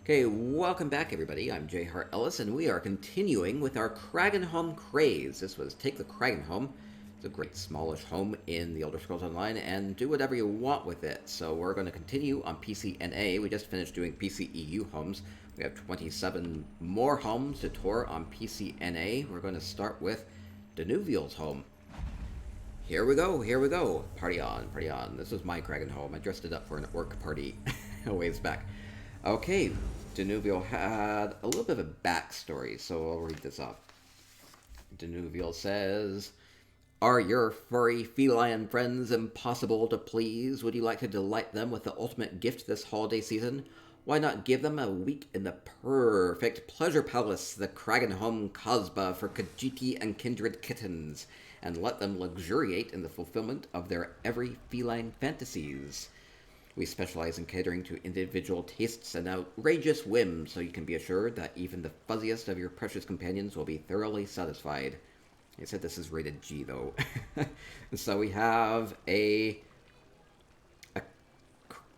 Okay, welcome back everybody. I'm J. Hart Ellis, and we are continuing with our Kragenhome Kraze. This was Take the Kragenhome. It's a great smallish home in the Elder Scrolls Online, and do whatever you want with it. So we're going to continue on PCNA. We just finished doing PCEU homes. We have 27 more homes to tour on PCNA. We're going to start with Danuvial's home. Here we go. Party on, party on. This was my Kragenhome. I dressed it up for an orc party a ways back. Okay, Danuvial had a little bit of a backstory, so I'll read this off. Danuvial says, "Are your furry feline friends impossible to please? Would you like to delight them with the ultimate gift this holiday season? Why not give them a week in the perfect pleasure palace, the Kragenhome Kasbah for Khajiit and kindred kittens, and let them luxuriate in the fulfillment of their every feline fantasies? We specialize in catering to individual tastes and outrageous whims, so you can be assured that even the fuzziest of your precious companions will be thoroughly satisfied." He said this is rated G, though. So we have a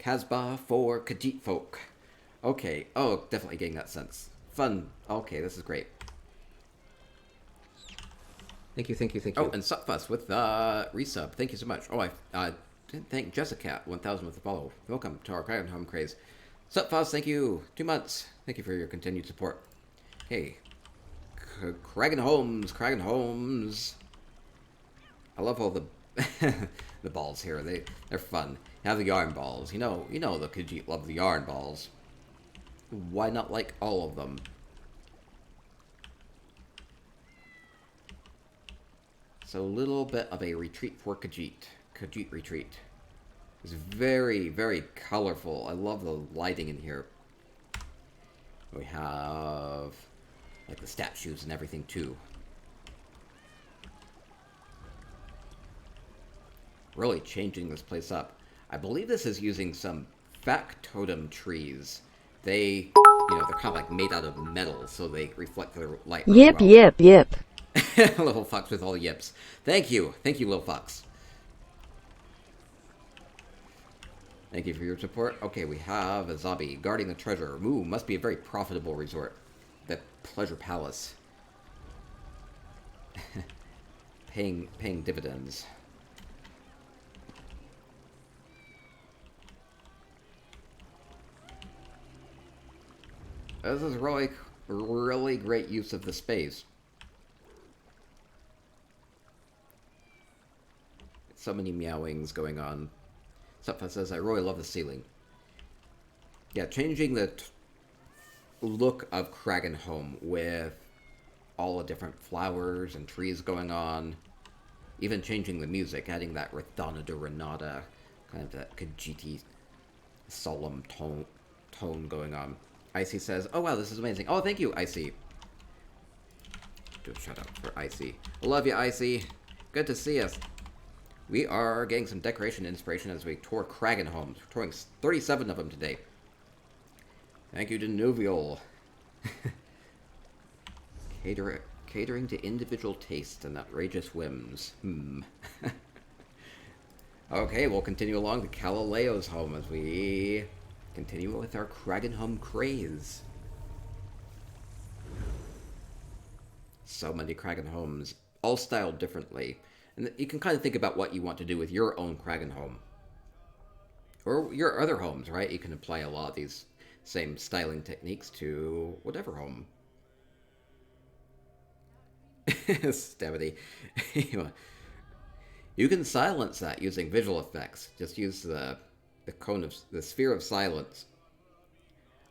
Kasbah for Khajiit folk. Okay, oh, definitely getting that sense. Fun. Okay, this is great. Thank you. Oh, and Supfuss with resub. Thank you so much. Oh, I didn't thank Jessica 1000 with the follow. Welcome to our Kragenhome Kraze. Supfuss, thank you. 2 months. Thank you for your continued support. Hey, Kragenhomes. I love all the the balls here. They're fun. Have the yarn balls. You know the Khajiit love the yarn balls. Why not like all of them? So a little bit of a retreat for Khajiit. Khajiit retreat. It's very, very colorful. I love the lighting in here. We have like the statues and everything too. Really changing this place up. I believe this is using some factotum trees. They're kind of like made out of metal, so they reflect their light really well. Yip. Little fox with all the yips. Thank you, little fox. Thank you for your support. Okay, we have a zombie guarding the treasure. Ooh, must be a very profitable resort. The Pleasure Palace. paying dividends. This is really great use of the space. So many meowings going on. Supfa says, "I really love the ceiling." Yeah, changing the look of Kragenhome with all the different flowers and trees going on. Even changing the music, adding that Rathana de Renata, kind of that Khajiit solemn tone going on. Icy says, "Oh wow, this is amazing." Oh, thank you, Icy. Do a shout out for Icy. Love you, Icy. Good to see us. We are getting some decoration inspiration as we tour Kragenhomes. We're touring 37 of them today. Thank you to Danuvial. Catering to individual tastes and outrageous whims. Okay, we'll continue along to Calloway's home as we continue with our Kragenhome Kraze. So many Kragenhomes, all styled differently. And you can kind of think about what you want to do with your own Kragenhome. Or your other homes, right? You can apply a lot of these same styling techniques to whatever home. Stabity. You can silence that using visual effects. Just use the sphere of silence.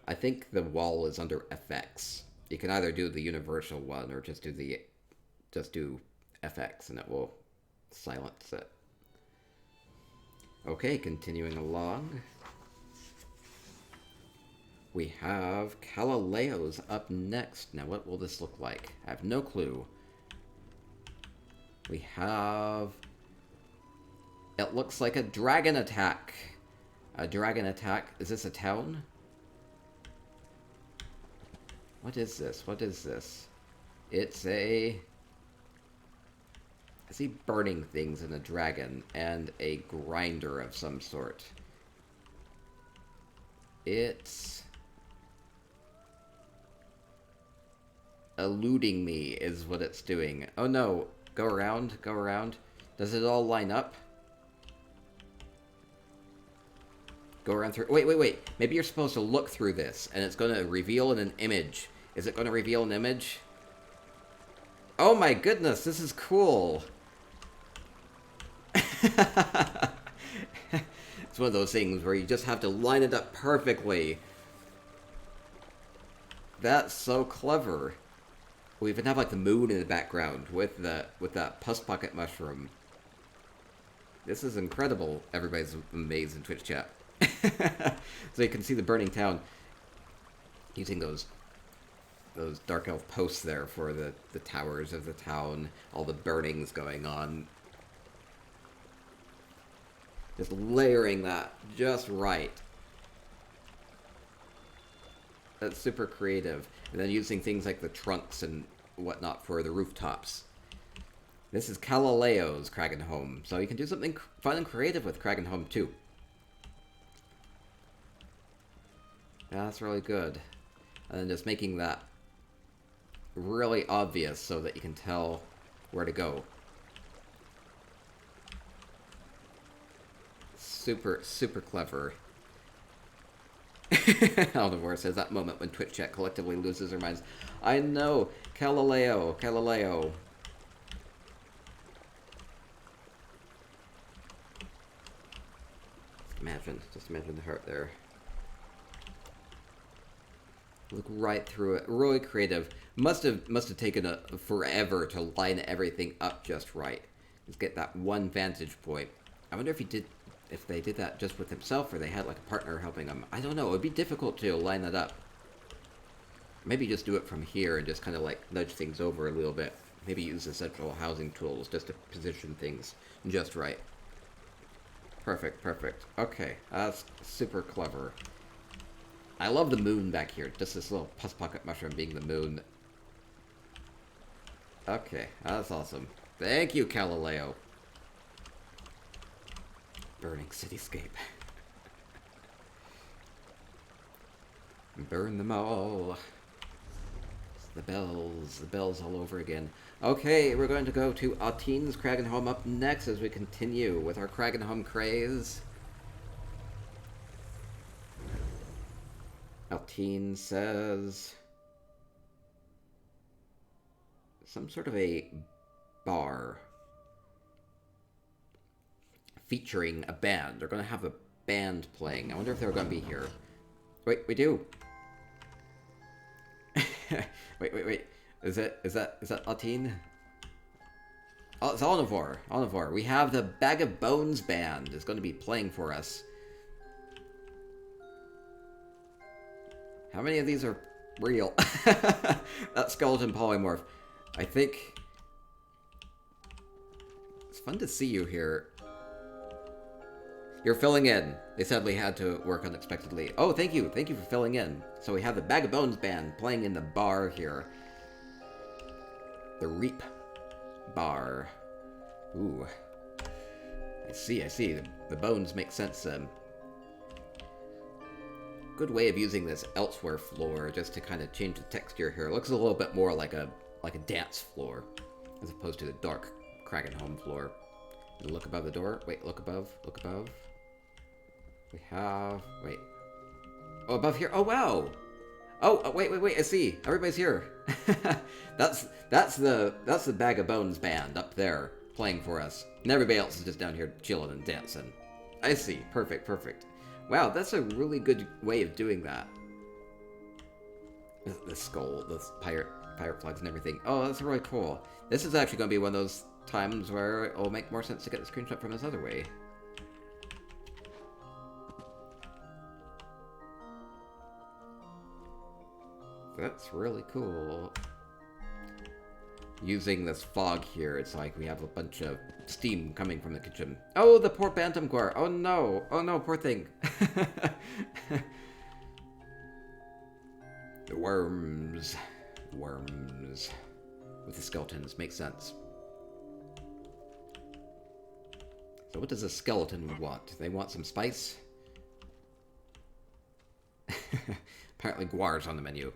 I think the wall is under FX. You can either do the universal one or just do FX and it will silence it. Okay, continuing along. We have Calloway's up next. Now what will this look like? I have no clue. We have... It looks like a dragon attack. A dragon attack. Is this a town? What is this? It's a... I see burning things in a dragon and a grinder of some sort. It's eluding me is what it's doing. Oh no. Go around, go around. Does it all line up? Go around through... Wait, wait, wait. Maybe you're supposed to look through this, and it's going to reveal in an image. Is it going to reveal an image? Oh my goodness, this is cool. It's one of those things where you just have to line it up perfectly. That's so clever. We even have like the moon in the background with that pus pocket mushroom. This is incredible. Everybody's amazed in Twitch chat. So you can see the burning town using those dark elf posts there for the towers of the town, all the burnings going on. Just layering that just right. That's super creative. And then using things like the trunks and whatnot for the rooftops. This is Calloway's Kragenhome, so you can do something fun and creative with Kragenhome too. Yeah, that's really good. And then just making that really obvious so that you can tell where to go. Super, super clever. Aldivore says that moment when Twitch chat collectively loses their minds. I know. Galileo. Just imagine the heart there. Look right through it. Really creative. Must have taken forever to line everything up just right. Just get that one vantage point. I wonder if they did that just with himself, or they had like a partner helping them. I don't know. It would be difficult to line that up. Maybe just do it from here and just kind of like nudge things over a little bit. Maybe use the central housing tools just to position things just right. Perfect. Okay, that's super clever. I love the moon back here. Just this little pus pocket mushroom being the moon. Okay, that's awesome. Thank you, Calloway. Burning cityscape. Burn them all. The bells all over again. Okay, we're going to go to Atin's Kragenhome up next as we continue with our Kragenhome Kraze. Altin says some sort of a bar featuring a band. They're going to have a band playing. I wonder if they're going to be here. Wait, we do. wait. Is that Altin? Oh, it's Olivor. We have the Bag of Bones band is going to be playing for us. How many of these are real? That skeleton polymorph. I think it's fun to see you here. You're filling in. They sadly had to work unexpectedly. Oh, thank you. Thank you for filling in. So we have the Bag of Bones band playing in the bar here. The Reap Bar. Ooh. I see. The bones make sense. Good way of using this elsewhere floor just to kind of change the texture here. It looks a little bit more like a dance floor as opposed to the dark Kragenhome floor. And look above the door. Wait, look above. We have... Wait. Oh, above here. Oh, wow. Oh, wait. I see. Everybody's here. That's the Bag of Bones band up there playing for us. And everybody else is just down here chilling and dancing. I see. Perfect. Wow, that's a really good way of doing that. The skull, the pirate flags and everything. Oh, that's really cool. This is actually going to be one of those times where it'll make more sense to get the screenshot from this other way. That's really cool. Using this fog here, it's like we have a bunch of steam coming from the kitchen. Oh, the poor Bantam Guar. Oh no, poor thing. The worms with the skeletons makes sense. So what does a skeleton want? They want some spice? Apparently Guar's on the menu.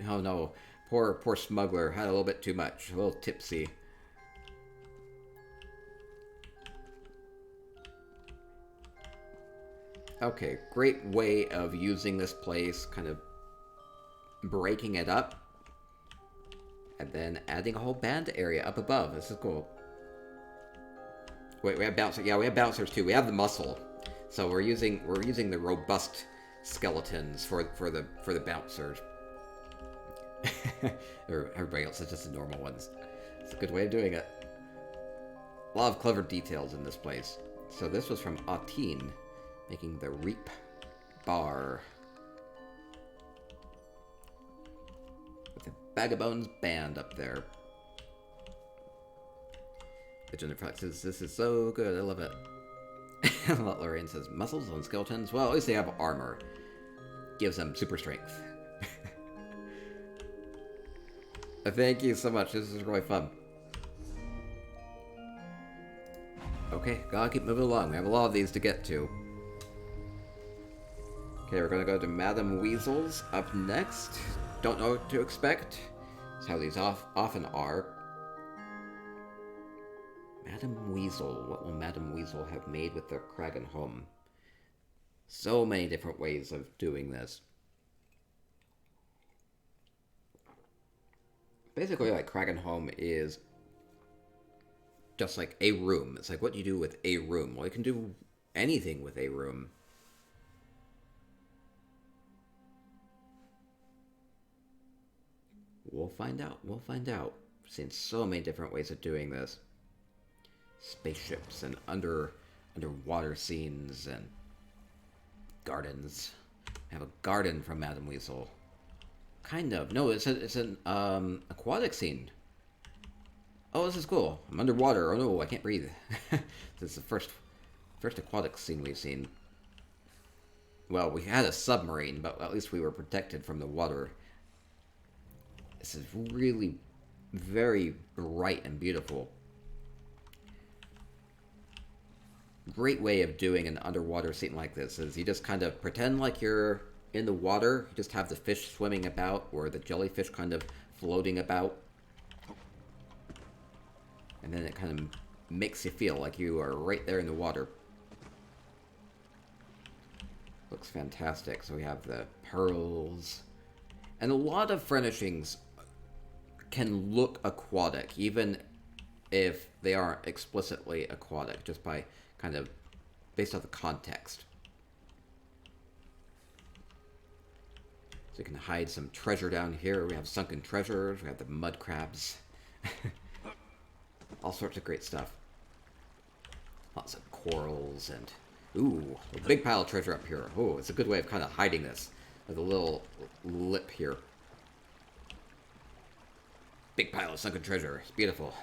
Oh no, poor smuggler had a little bit too much, a little tipsy. Okay, great way of using this place, kind of breaking it up, and then adding a whole band area up above. This is cool. Wait, we have bouncers. Yeah, we have bouncers too. We have the muscle, so we're using the robust skeletons for the bouncers. Everybody else is just the normal ones. It's a good way of doing it. A lot of clever details in this place. So this was from Atin, making the Reap Bar. With the Vagabonds band up there. The Jennifer says, this is so good, I love it. Lorraine says, muscles on skeletons? Well, at least they have armor. Gives them super strength. Thank you so much, this is really fun. Okay, gotta keep moving along. We have a lot of these to get to. Okay, we're gonna go to Madame Weasel's up next. Don't know what to expect. That's how these often are. Madame Weasel. What will Madame Weasel have made with their Kragenhome? So many different ways of doing this. Basically, like, Kragenhome is just like a room. It's like, what do you do with a room? Well, you can do anything with a room. We'll find out. We'll find out. I've seen so many different ways of doing this. Spaceships and underwater scenes and gardens. I have a garden from Madame Weasel. Kind of. No, it's an aquatic scene. Oh, this is cool. I'm underwater. Oh no, I can't breathe. This is the first aquatic scene we've seen. Well, we had a submarine, but at least we were protected from the water. This is really very bright and beautiful. Great way of doing an underwater scene like this is you just kind of pretend like you're in the water. You just have the fish swimming about, or the jellyfish kind of floating about. And then it kind of makes you feel like you are right there in the water. Looks fantastic. So we have the pearls. And a lot of furnishings can look aquatic, even if they aren't explicitly aquatic, just by kind of based off the context. So you can hide some treasure down here. We have sunken treasures. We have the mud crabs. All sorts of great stuff. Lots of corals and... Ooh, a big pile of treasure up here. Oh, it's a good way of kind of hiding this. With a little lip here. Big pile of sunken treasure. It's beautiful.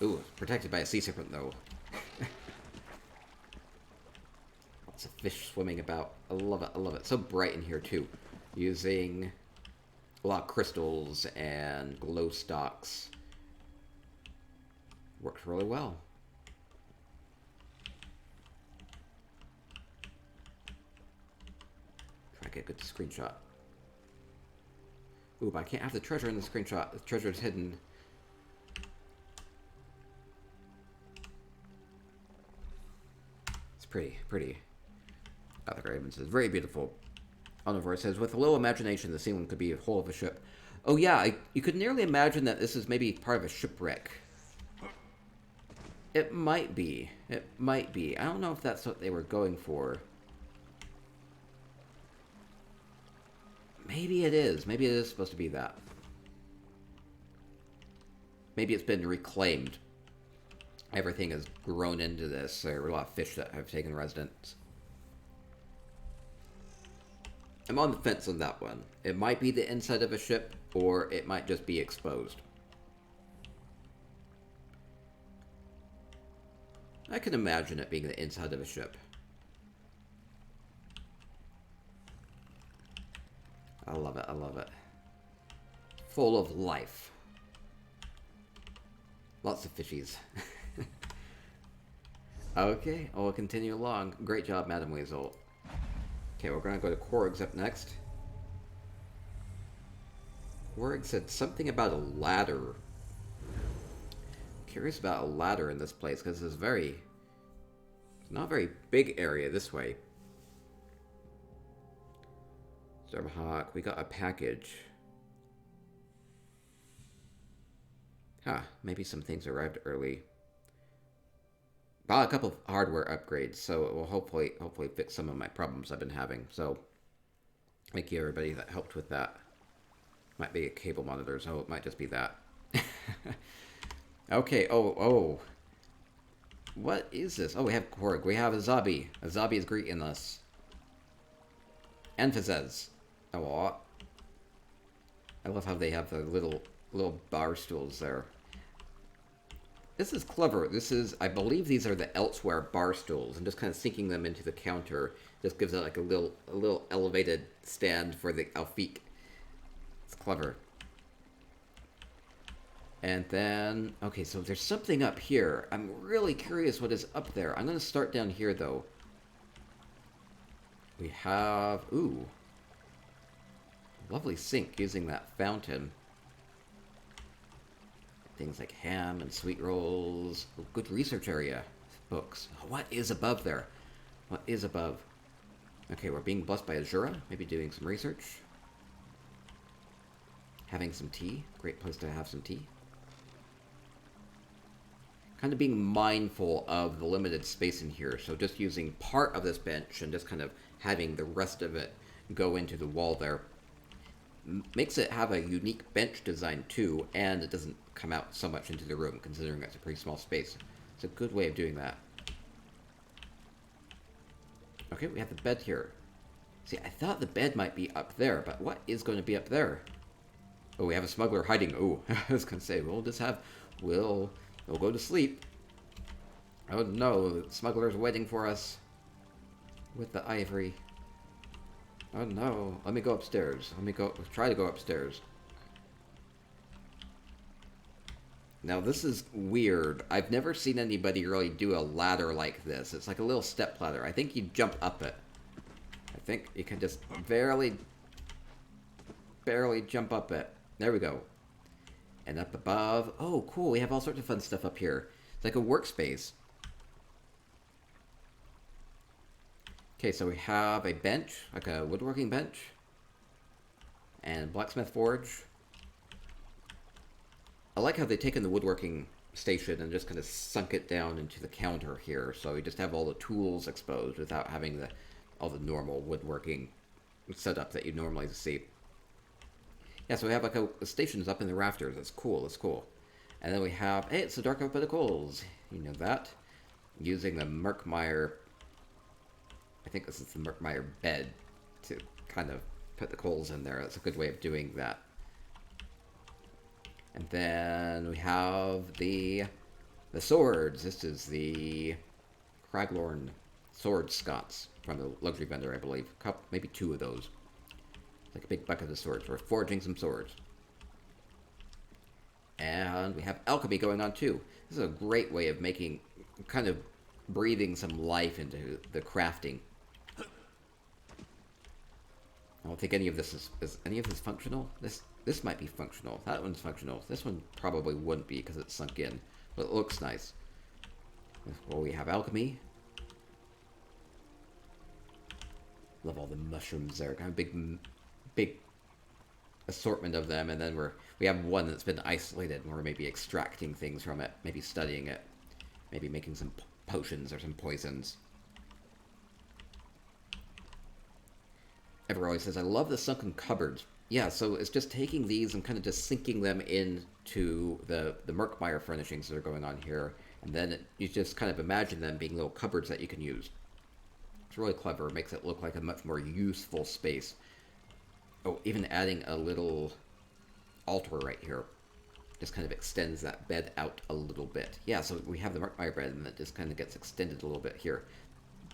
Ooh, it's protected by a sea serpent, though. Lots of fish swimming about. I love it, I love it. So bright in here, too. Using a lot of crystals and glow stalks. Works really well. Try to get a good screenshot. Ooh, but I can't have the treasure in the screenshot. The treasure's hidden. It's pretty, pretty. Other Raven says, very beautiful. Onivore says, with a little imagination, the scene could be a whole of a ship. Oh yeah, you could nearly imagine that this is maybe part of a shipwreck. It might be. It might be. I don't know if that's what they were going for. Maybe it is. Maybe it is supposed to be that. Maybe it's been reclaimed. Everything has grown into this. There are a lot of fish that have taken residence. I'm on the fence on that one. It might be the inside of a ship, or it might just be exposed. I can imagine it being the inside of a ship. I love it, I love it. Full of life. Lots of fishies. Okay, I'll continue along. Great job, Madame Weasel. Okay, we're going to go to Korg's up next. Warwick said something about a ladder. Curious about a ladder in this place because it's not a very big area this way. Stormhawk, we got a package. Huh, maybe some things arrived early. Bought a couple of hardware upgrades, so it will hopefully fix some of my problems I've been having. So, thank you everybody that helped with that. Might be a cable monitor, so it might just be that. Okay, oh. What is this? Oh, we have Korg. We have a zombie. A zombie is greeting us. Emphasis. Oh, I love how they have the little bar stools there. This is clever. I believe these are the elsewhere bar stools, and just kind of sinking them into the counter just gives it like a little elevated stand for the Alfiq. It's clever. And then, okay, so there's something up here. I'm really curious what is up there. I'm going to start down here, though. We have, ooh, lovely sink using that fountain. Things like ham and sweet rolls. Ooh, good research area. Books. What is above there? What is above? Okay, we're being blessed by Azura. Maybe doing some research. Having some tea. Great place to have some tea. Kind of being mindful of the limited space in here, so just using part of this bench and just kind of having the rest of it go into the wall there. Makes it have a unique bench design too, and it doesn't come out so much into the room, considering it's a pretty small space. It's a good way of doing that. Okay, we have the bed here. See, I thought the bed might be up there, but what is going to be up there? Oh, we have a smuggler hiding. Oh, I was going to say, we'll go to sleep. Oh no, the smuggler's waiting for us with the ivory. Oh no, let me go upstairs. Try to go upstairs. Now this is weird. I've never seen anybody really do a ladder like this. It's like a little step ladder. I think you jump up it. I think you can just barely jump up it. There we go. And up above, oh cool, we have all sorts of fun stuff up here. It's like a workspace. Okay, so we have a bench, like a woodworking bench. And blacksmith forge. I like how they've taken the woodworking station and just kind of sunk it down into the counter here. So we just have all the tools exposed without having all the normal woodworking setup that you normally see. Yeah, so we have like a stations up in the rafters. That's cool, that's cool. And then we have, hey, it's the Dark Oak Bed of Coals. You know that. Using the Merkmeyer, I think this is the Merkmeyer bed to kind of put the coals in there. That's a good way of doing that. And then we have the swords. This is the Kraglorn sword Scots from the luxury vendor, I believe. Maybe two of those. Like a big bucket of swords. We're forging some swords. And we have alchemy going on too. This is a great way of making, kind of breathing some life into the crafting. I don't think any of this is any of this functional. This might be functional. That one's functional. This one probably wouldn't be because it's sunk in. But it looks nice. Well, we have alchemy. Love all the mushrooms there. Kind of big assortment of them, and then we have one that's been isolated, and we're maybe extracting things from it, maybe studying it, maybe making some potions or some poisons. Ever always says, I love the sunken cupboards. Yeah, so it's just taking these and kind of just sinking them into the Merkmeyer furnishings that are going on here, and then you just kind of imagine them being little cupboards that you can use. It's really clever. It makes it look like a much more useful space. Oh, even adding a little altar right here just kind of extends that bed out a little bit. Yeah, so we have the Merkmeyer bed, and that just kind of gets extended a little bit here.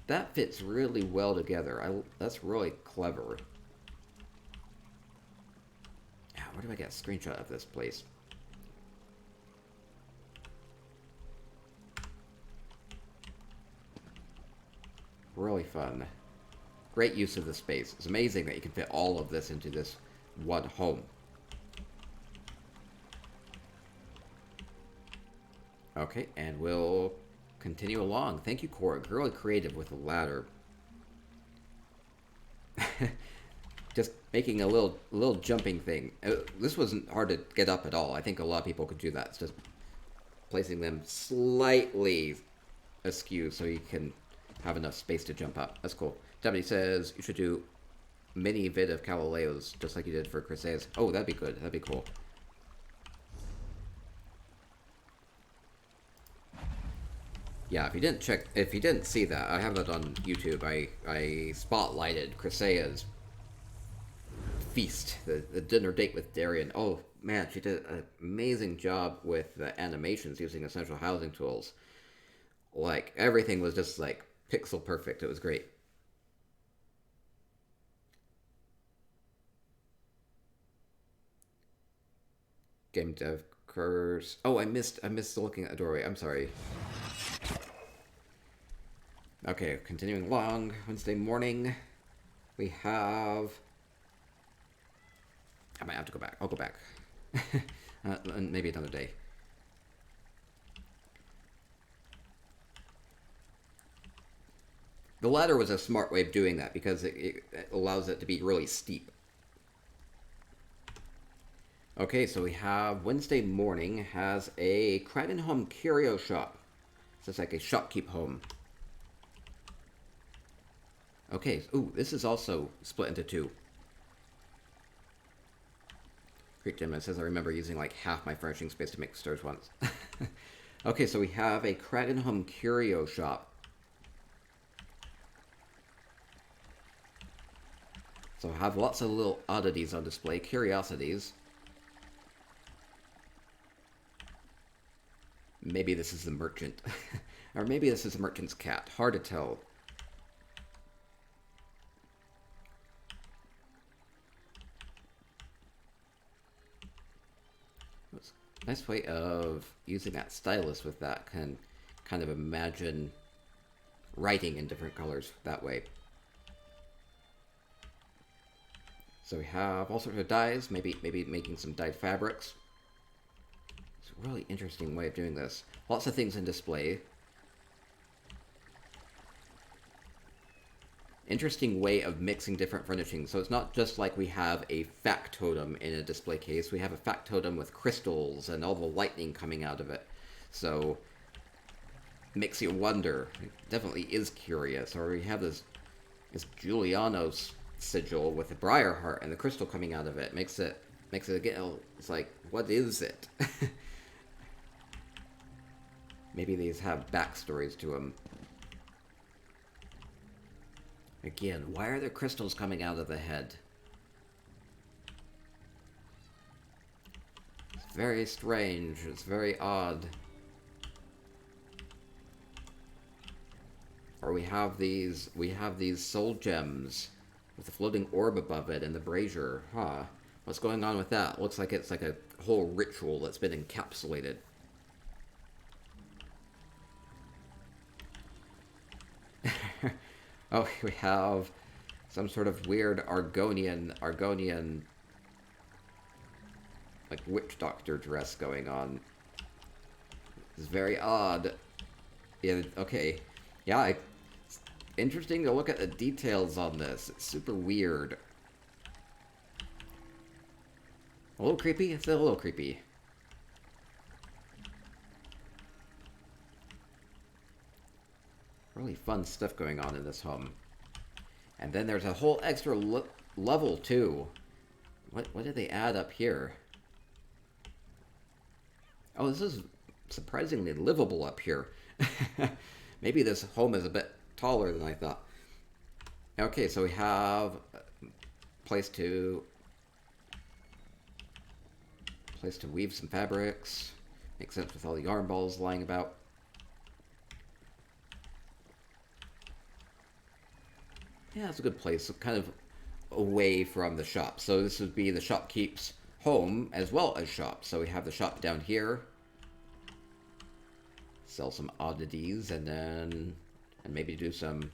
That fits really well together. That's really clever. Yeah, where do I get a screenshot of this place? Really fun. Great use of the space. It's amazing that you can fit all of this into this one home. Okay, and we'll continue along. Thank you, Cora. Really creative with the ladder. Just making a little jumping thing. This wasn't hard to get up at all. I think a lot of people could do that. It's just placing them slightly askew so you can have enough space to jump up. That's cool. Deputy says you should do mini vid of Calloway's just like you did for Kraze. Oh, that'd be good. That'd be cool. Yeah, if you didn't see that, I have that on YouTube. I spotlighted Kraze's feast, the dinner date with Darian. Oh man, she did an amazing job with the animations using essential housing tools. Like everything was just like pixel perfect. It was great. Game dev curse. Oh, I missed looking at the doorway. I'm sorry. Okay, continuing along. Wednesday morning, we have. I might have to go back. I'll go back. Maybe another day. The ladder was a smart way of doing that because it allows it to be really steep. Okay, so we have Wednesday morning has a Kragenhome curio shop. So it's like a shopkeep home. Okay, ooh, this is also split into two. Great Gemma says I remember using like half my furnishing space to make stairs once. Okay, so we have a Kragenhome curio shop. So I have lots of little oddities on display, curiosities. Maybe this is the merchant. Or maybe this is the merchant's cat. Hard to tell. Nice way of using that stylus with that. Can kind of imagine writing in different colors that way. So we have all sorts of dyes, maybe making some dyed fabrics. It's a really interesting way of doing this. Lots of things in display. Interesting way of mixing different furnishing. So it's not just like we have a factotum in a display case. We have a factotum with crystals and all the lightning coming out of it. So makes you wonder. It definitely is curious. Or we have this Giuliano's sigil with the briar heart and the crystal coming out of it. Makes it again. It's like, what is it? Maybe these have backstories to them. Again, why are there crystals coming out of the head? It's very strange. It's very odd. Or we have these soul gems with the floating orb above it and the brazier. Huh. What's going on with that? Looks like it's like a whole ritual that's been encapsulated. Oh, we have some sort of weird Argonian, like witch doctor dress going on. It's very odd. Yeah, okay. Yeah, it's interesting to look at the details on this. It's super weird. A little creepy? It's a little creepy. Really fun stuff going on in this home. And then there's a whole extra level too. What did they add up here? Oh, this is surprisingly livable up here. Maybe this home is a bit taller than I thought. Okay, so we have a place to weave some fabrics. Makes sense with all the yarn balls lying about. Yeah, it's a good place, kind of away from the shop. So this would be the shopkeep's home as well as shop. So we have the shop down here. Sell some oddities and maybe do some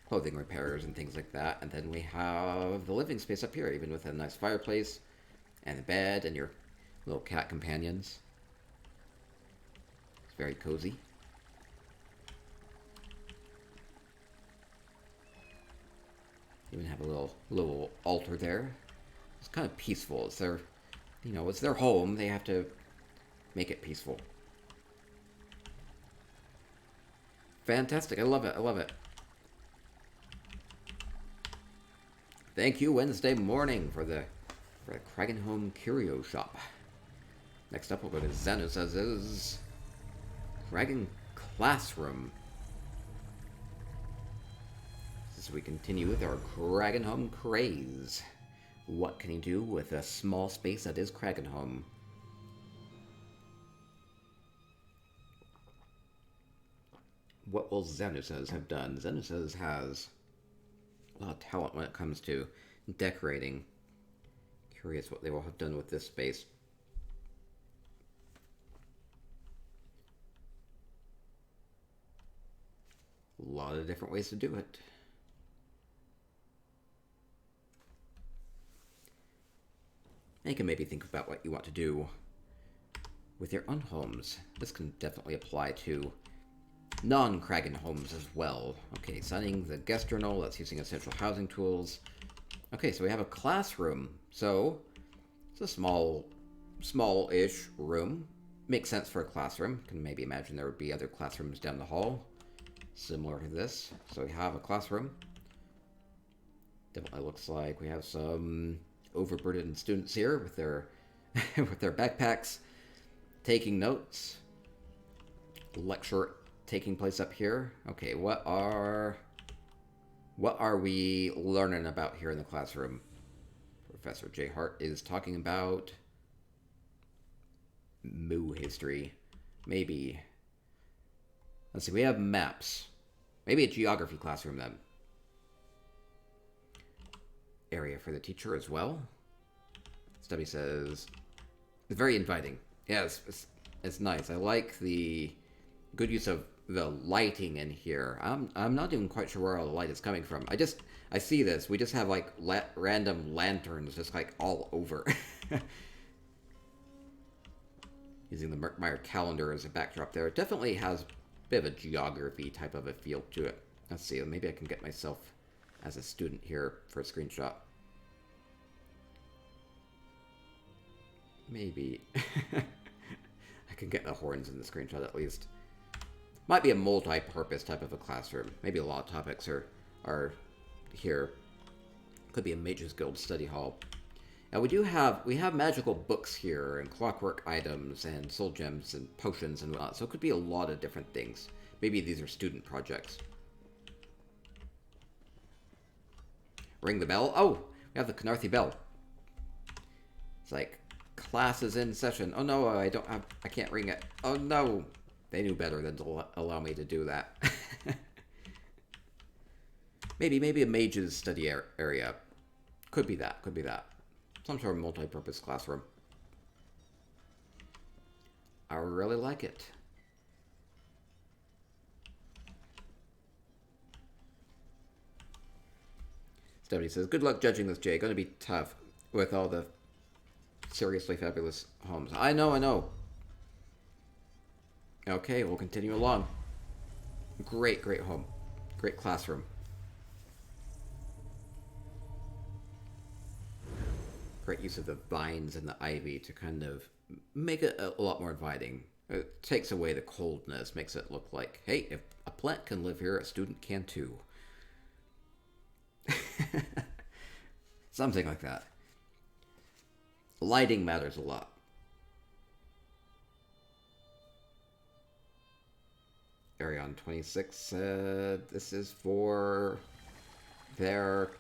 clothing repairs and things like that. And then we have the living space up here, even with a nice fireplace and a bed and your little cat companions. It's Very cozy. Even have a little altar there. It's kind of peaceful. It's their, you know, it's their home. They have to make it peaceful. Fantastic. I love it. I love it. Thank you, Wednesday morning, for the Kragenhome Curio Shop. Next up, we'll go to Xanus's Kragen Classroom. As we continue with our Kragenhome Kraze. What can you do with a small space that is Kragenhome? What will Xanus's have done? Xanus's has a lot of talent when it comes to decorating. Curious what they will have done with this space. A lot of different ways to do it. And you can maybe think about what you want to do with your own homes. This can definitely apply to non-Kragen homes as well. Okay, signing the guest journal. That's using essential housing tools. Okay, so we have a classroom. So it's a small-ish room. Makes sense for a classroom. Can maybe imagine there would be other classrooms down the hall, similar to this. So we have a classroom. Definitely looks like we have some overburdened students here with their with their backpacks, taking notes. Lecture taking place up here. Okay, what are we learning about here in the classroom? Professor J. Hart is talking about Moo history. Maybe. Let's see, we have maps. Maybe a geography classroom then. Area for the teacher as well. Stubby says, it's very inviting. Yeah, it's nice. I like the good use of the lighting in here. I'm not even quite sure where all the light is coming from. I see this. We just have like random lanterns just like all over. Using the Merkmeyer calendar as a backdrop there. It definitely has a bit of a geography type of a feel to it. Let's see. Maybe I can get myself as a student here for a screenshot. Maybe. I can get the horns in the screenshot at least. Might be a multi-purpose type of a classroom. Maybe a lot of topics are here. Could be a Mages Guild study hall. Now we have magical books here and clockwork items and soul gems and potions and whatnot. So it could be a lot of different things. Maybe these are student projects. Ring the bell. Oh, we have the Knarthy bell. It's like class is in session. Oh no, I can't ring it. Oh no. They knew better than to allow me to do that. maybe a mage's study area. Could be that. Some sort of multi-purpose classroom. I really like it. Stephanie says, good luck judging this, Jay. Going to be tough with all the seriously fabulous homes. I know. Okay, we'll continue along. Great home. Great classroom. Great use of the vines and the ivy to kind of make it a lot more inviting. It takes away the coldness, makes it look like, hey, if a plant can live here, a student can too. Something like that. Lighting matters a lot. Arion 26 said this is for their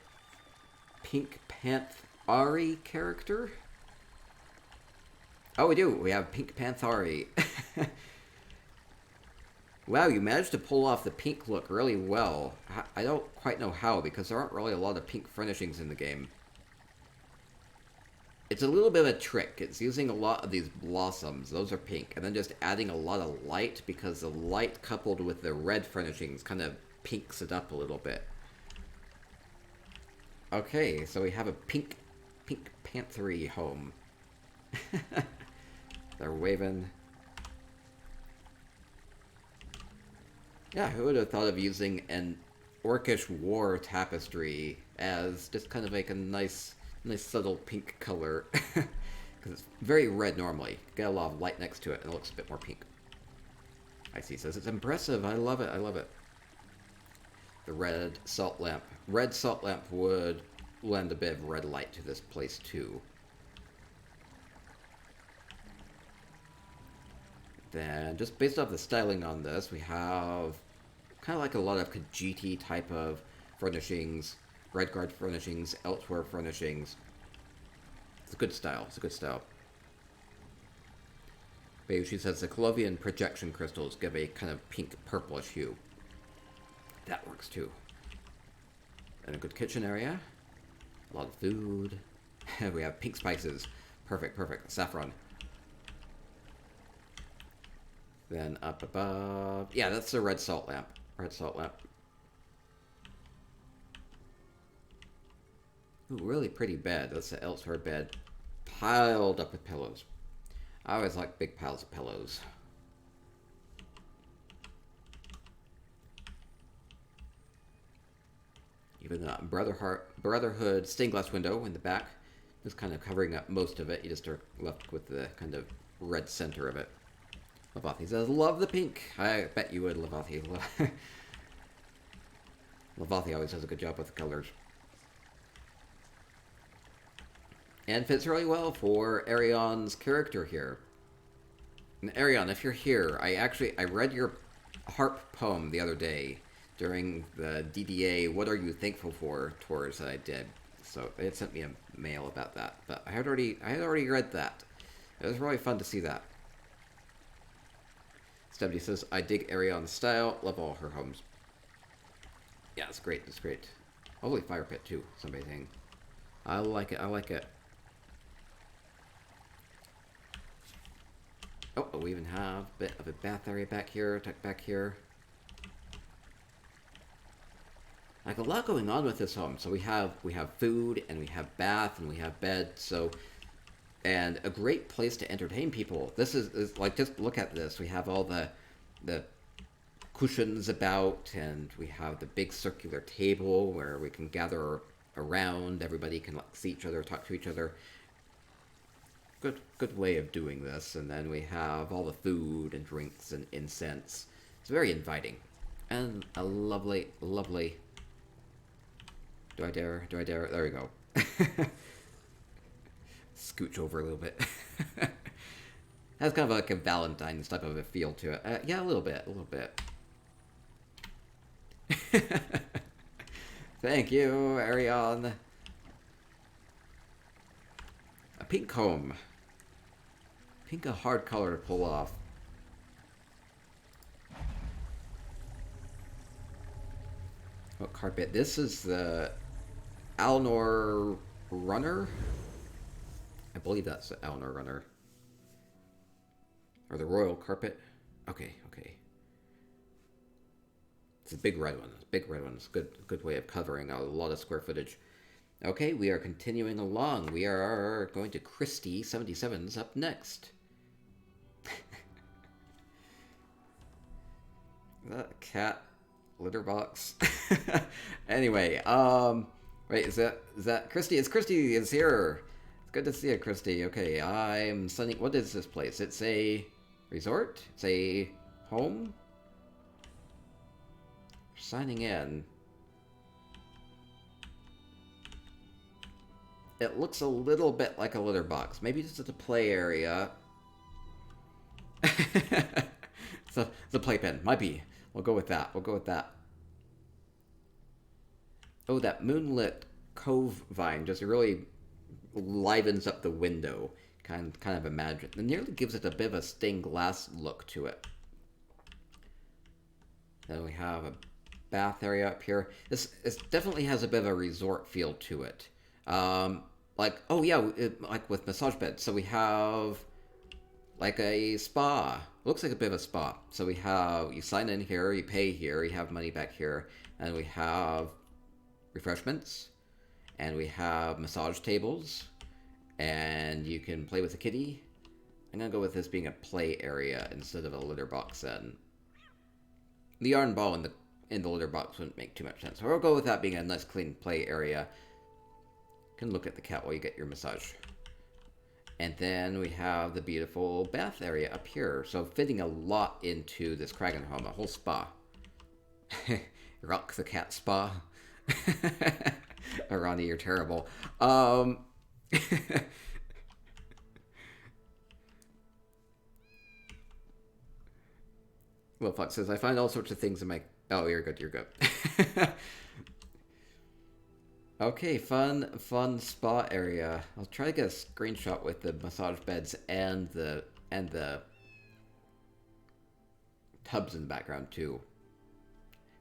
Pink Panthari character. Oh, we do. We have Pink Panthari. Wow, you managed to pull off the pink look really well. I don't quite know how, because there aren't really a lot of pink furnishings in the game. It's a little bit of a trick. It's using a lot of these blossoms. Those are pink. And then just adding a lot of light, because the light coupled with the red furnishings kind of pinks it up a little bit. Okay, so we have a pink panthery home. They're waving. Yeah, who would have thought of using an orcish war tapestry as just kind of like a nice subtle pink color. Because it's very red normally. Get a lot of light next to it and it looks a bit more pink. I see, says it's impressive. I love it, I love it. The red salt lamp. Red salt lamp would lend a bit of red light to this place too. Then, just based off the styling on this, we have kind of like a lot of Khajiit type of furnishings, Red Guard furnishings, elsewhere furnishings. It's a good style. It's a good style. Bayushi says the Calloway projection crystals give a kind of pink purplish hue. That works too. And a good kitchen area. A lot of food. We have pink spices. Perfect, perfect. Saffron. Then up above... Yeah, that's the red salt lamp. Red salt lamp. Ooh, really pretty bed. That's the elsewhere bed. Piled up with pillows. I always like big piles of pillows. Even the Brotherhood stained glass window in the back. Just kind of covering up most of it. You just are left with the kind of red center of it. Lavathi says, love the pink. I bet you would, Lavathi. Lavathi always does a good job with the colors. And fits really well for Arion's character here. And Arion, if you're here, I read your harp poem the other day during the DDA What Are You Thankful For tours that I did. So they had sent me a mail about that. But I had already read that. It was really fun to see that. Stephanie says, I dig Arion's style. Love all her homes. Yeah, it's great. It's great. Lovely fire pit, too. Somebody saying. I like it. I like it. Oh, we even have a bit of a bath area back here. Tucked back here. Like a lot going on with this home. So we have food, and we have bath, and we have bed. So... And a great place to entertain people. This is like, just look at this. We have all the cushions about, and we have the big circular table where we can gather around. Everybody can like see each other, talk to each other. Good way of doing this. And then we have all the food and drinks and incense. It's very inviting. And a lovely... Do I dare? There we go. Scooch over a little bit. Has kind of like a Valentine's type of a feel to it. Yeah, a little bit. Thank you, Arion. A pink home. Pink, a hard color to pull off. What carpet? This is the Alnor Runner. I believe that's the Alnor Runner. Or the Royal Carpet. Okay. It's a big red one. It's a good way of covering a lot of square footage. Okay, we are continuing along. We are going to Christie 77's up next. That cat litter box. Anyway, wait, is that Christie? It's Christie is here. Good to see you, Christy. Okay, I'm signing... What is this place? It's a resort? It's a home? Signing in. It looks a little bit like a litter box. Maybe just a play area. It's a playpen. Might be. We'll go with that. Oh, that moonlit cove vine just really... livens up the window. Kind of imagine. It nearly gives it a bit of a stained glass look to it. Then we have a bath area up here. This definitely has a bit of a resort feel to it. Like, oh yeah, like with massage beds. So we have like a spa. Looks like a bit of a spa. So we have, you sign in here, you pay here, you have money back here, and we have refreshments. And we have massage tables, and you can play with the kitty. I'm gonna go with this being a play area instead of a litter box then. The yarn ball in the litter box wouldn't make too much sense. So we'll go with that being a nice clean play area. You can look at the cat while you get your massage. And then we have the beautiful bath area up here. So fitting a lot into this Kragenhome, a whole spa. Rock the cat spa. Ronnie, you're terrible. Well, Fox says, I find all sorts of things in my... Oh, you're good, you're good. Okay, fun spa area. I'll try to get a screenshot with the massage beds and the tubs in the background too.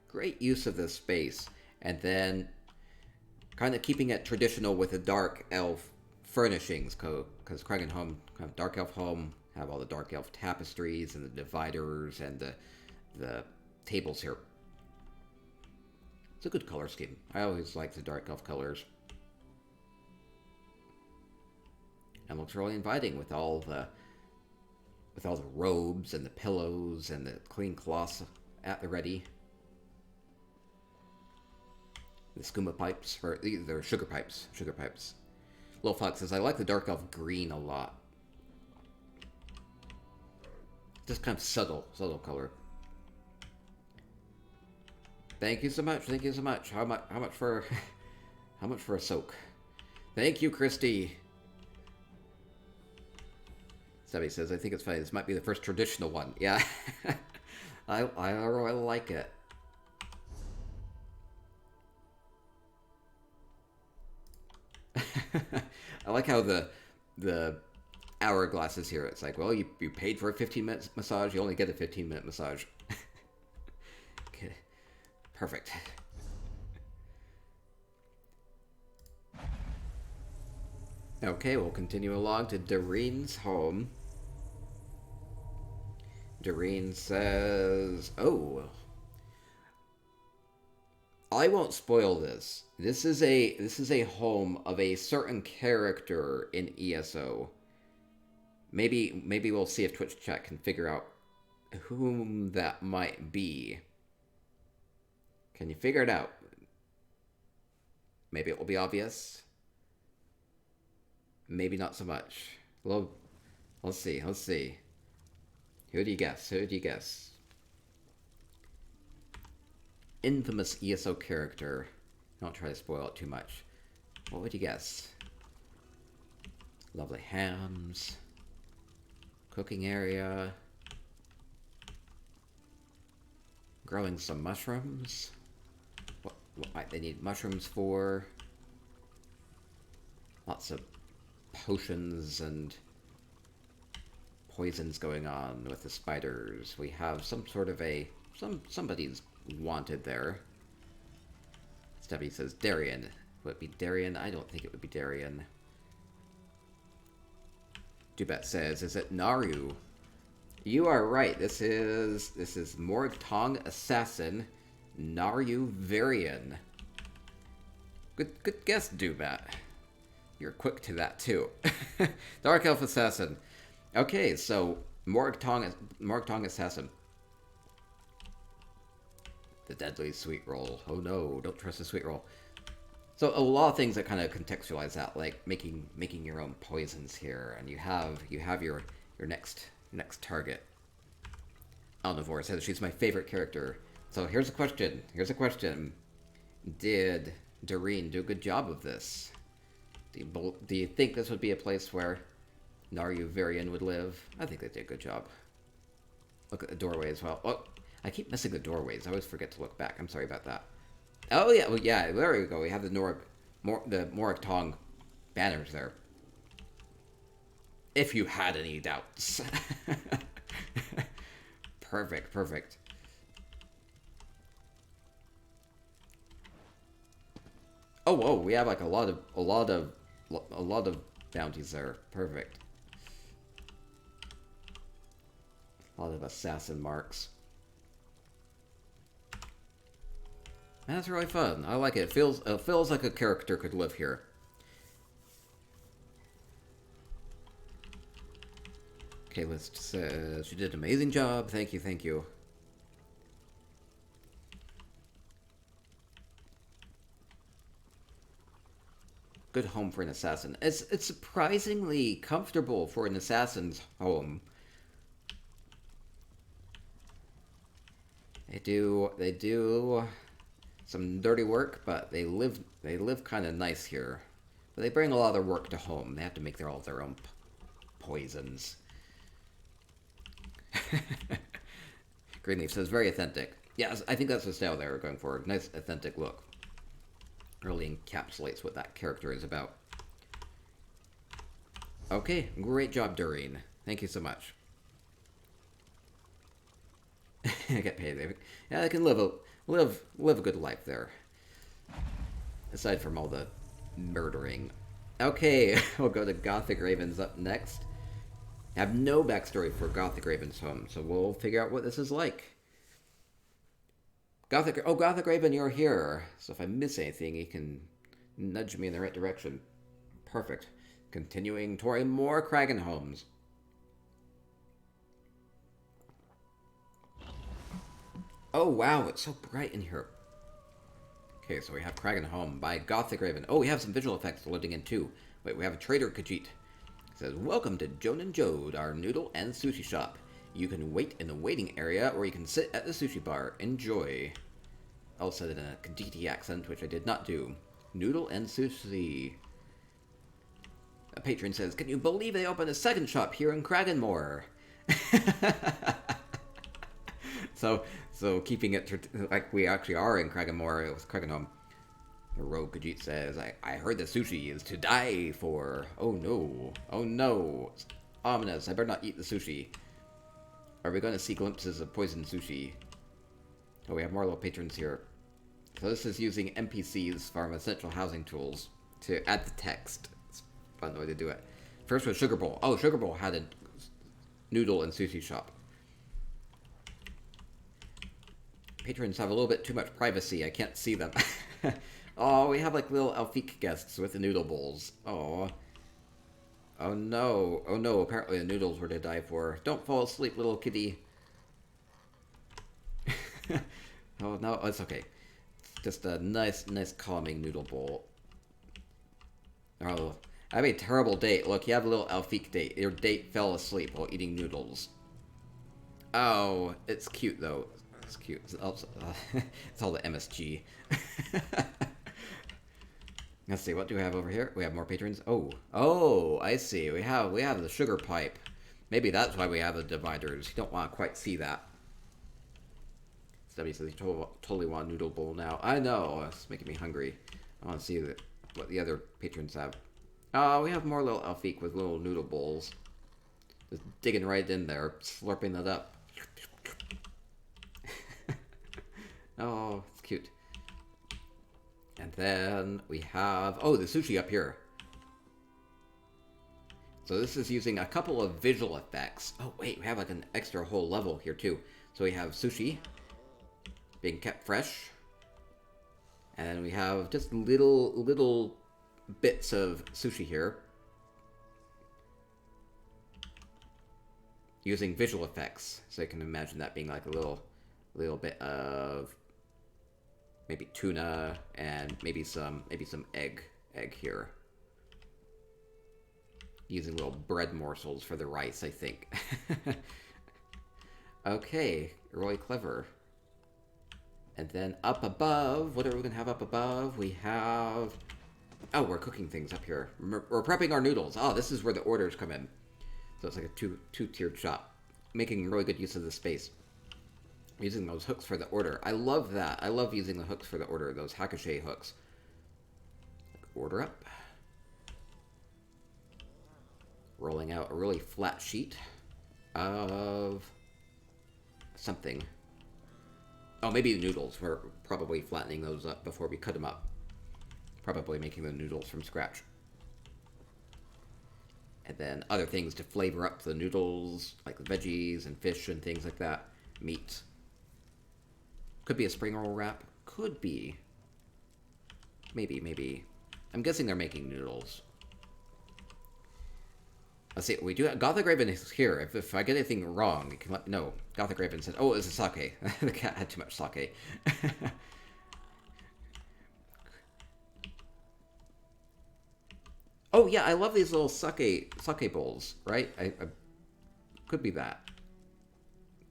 Great use of this space, and then kind of keeping it traditional with the dark elf furnishings, because Kragenhome, kind of dark elf home, have all the dark elf tapestries and the dividers and the tables here. It's a good color scheme. I always like the dark elf colors. And looks really inviting with all the robes and the pillows and the clean cloths at the ready. The skooma pipes, or they're sugar pipes. Sugar pipes. Little Fox says, I like the dark elf green a lot. Just kind of subtle color. Thank you so much. Thank you so much. How much for a soak? Thank you, Christy. Stubby says, I think it's funny. This might be the first traditional one. Yeah. I really like it. I like how the hourglass is here. It's like, well, you paid for a 15-minute massage. You only get a 15-minute massage. Okay. Perfect. Okay, we'll continue along to Doreen's home. Doreen says, oh, I won't spoil this. This is a home of a certain character in ESO. Maybe we'll see if Twitch chat can figure out whom that might be. Can you figure it out? Maybe it will be obvious. Maybe not so much. Well, let's see. Let's see. Who do you guess? Who do you guess? Infamous ESO character. Don't try to spoil it too much. What would you guess? Lovely hams. Cooking area. Growing some mushrooms. What might they need mushrooms for? Lots of potions and poisons going on with the spiders. We have some sort of somebody's wanted there. Stubby says Darien. Would it be Darien? I don't think it would be Darien. Dubet says, is it Naru? You are right. This is Morgtong Assassin, Naru Varian. Good guess, Dubet. You're quick to that too. Dark Elf Assassin. Okay, so Morgtong Assassin. The deadly sweet roll. Oh no, don't trust the sweet roll. So a lot of things that kind of contextualize that, like making your own poisons here, and you have your next target. Alnivore says she's my favorite character. So here's a question. Did Doreen do a good job of this? Do you think this would be a place where Naru Varian would live? I think they did a good job. Look at the doorway as well. Oh, I keep missing the doorways. I always forget to look back. I'm sorry about that. Oh yeah, well, yeah. There we go. We have the Morgtong banners there. If you had any doubts. Perfect. Oh whoa, we have like a lot of bounties there. Perfect. A lot of assassin marks. That's really fun. I like it. It feels like a character could live here. Okay, List says, you did an amazing job. Thank you. Good home for an assassin. It's surprisingly comfortable for an assassin's home. They do some dirty work, but they live kind of nice here. But they bring a lot of their work to home. They have to make all their own poisons. Greenleaf says very authentic. Yes, I think that's the style they were going for. Nice authentic look. Really encapsulates what that character is about. Okay, great job, Doreen. Thank you so much. I get paid. Yeah, I can live a good life there. Aside from all the murdering. Okay, we'll go to Gothic Ravens up next. I have no backstory for Gothic Raven's home, so we'll figure out what this is like. Gothic Raven, you're here. So if I miss anything, you can nudge me in the right direction. Perfect. Continuing touring more Kragenhomes. Oh wow, it's so bright in here. Okay, so we have Kragenhome by Gothic Raven. Oh, we have some visual effects loading in too. Wait, we have a trader Khajiit. It says, welcome to Joan and Jode, our noodle and sushi shop. You can wait in the waiting area, or you can sit at the sushi bar. Enjoy. I'll say it in a Khajiiti accent, which I did not do. Noodle and sushi. A patron says, can you believe they opened a second shop here in Kragenmore? So keeping it like we actually are in Kragenmore with Kragenhome. The rogue Khajiit says, I heard the sushi is to die for. Oh no. Oh no. It's ominous. I better not eat the sushi. Are we going to see glimpses of poisoned sushi? Oh, we have more little patrons here. So this is using NPCs from Essential Housing Tools to add the text. It's a fun way to do it. First was Sugar Bowl. Oh, Sugar Bowl had a noodle and sushi shop. Patrons have a little bit too much privacy. I can't see them. Oh, we have like little Elfique guests with the noodle bowls. Oh. Oh no. Oh no, apparently the noodles were to die for. Don't fall asleep, little kitty. Oh no, it's okay. It's just a nice calming noodle bowl. Oh, I have a terrible date. Look, you have a little Elfique date. Your date fell asleep while eating noodles. Oh, it's cute though. It's cute. It's all the MSG. Let's see, what do we have over here? We have more patrons. Oh, I see. We have the sugar pipe. Maybe that's why we have the dividers. You don't want to quite see that. Stubby says you totally want a noodle bowl now. I know. It's making me hungry. I want to see what the other patrons have. Oh, we have more little Elfique with little noodle bowls. Just digging right in there, slurping it up. Oh, it's cute. And then we have, the sushi up here. So this is using a couple of visual effects. Oh, wait, we have like an extra whole level here too. So we have sushi being kept fresh. And then we have just little bits of sushi here. Using visual effects. So you can imagine that being like a little bit of maybe tuna and maybe some egg here. Using little bread morsels for the rice, I think. Okay, really clever. And then up above, what are we gonna have up above? We have, we're cooking things up here. We're prepping our noodles. Oh, this is where the orders come in. So it's like a two-tiered shop, making really good use of the space. Using those hooks for the order. I love that. I love using the hooks for the order, those Hakushe hooks. Order up. Rolling out a really flat sheet of something. Oh, maybe the noodles. We're probably flattening those up before we cut them up. Probably making the noodles from scratch. And then other things to flavor up the noodles, like the veggies and fish and things like that. Meat. Could be a spring roll wrap. Could be. Maybe. I'm guessing they're making noodles. Let's see. We do. Gothic Raven is here. If I get anything wrong, you can let me know. Gothic Raven said, "Oh, it's a sake." The cat had too much sake. Oh yeah, I love these little sake bowls, right? I could be that.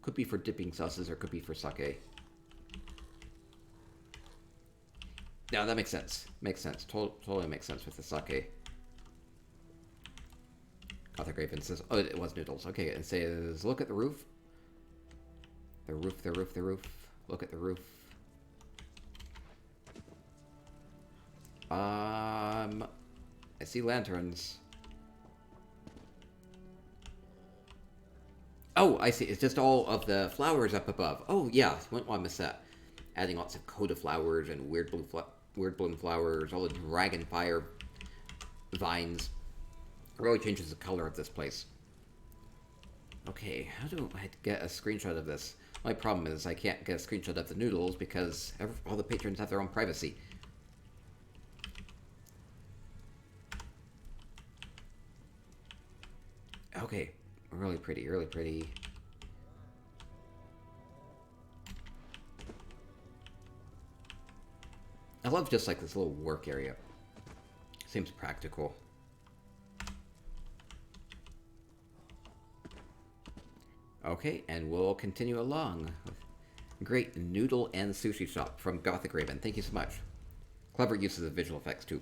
Could be for dipping sauces or could be for sake. No, that makes sense. Makes sense. Totally makes sense with the sake. Gothic Raven says, oh, it was noodles. Okay, it says, look at the roof. The roof, the roof, the roof. Look at the roof. I see lanterns. Oh, I see. It's just all of the flowers up above. Oh, yeah. Wouldn't want to miss that. Adding lots of coda flowers and weird bloom flowers, all the dragonfire vines. It really changes the color of this place. Okay, how do I get a screenshot of this? My problem is I can't get a screenshot of the noodles because all the patrons have their own privacy. Okay, really pretty, really pretty. I love just like this little work area. Seems practical. Okay, and we'll continue along. Great noodle and sushi shop from Gothic Raven. Thank you so much. Clever uses of visual effects too.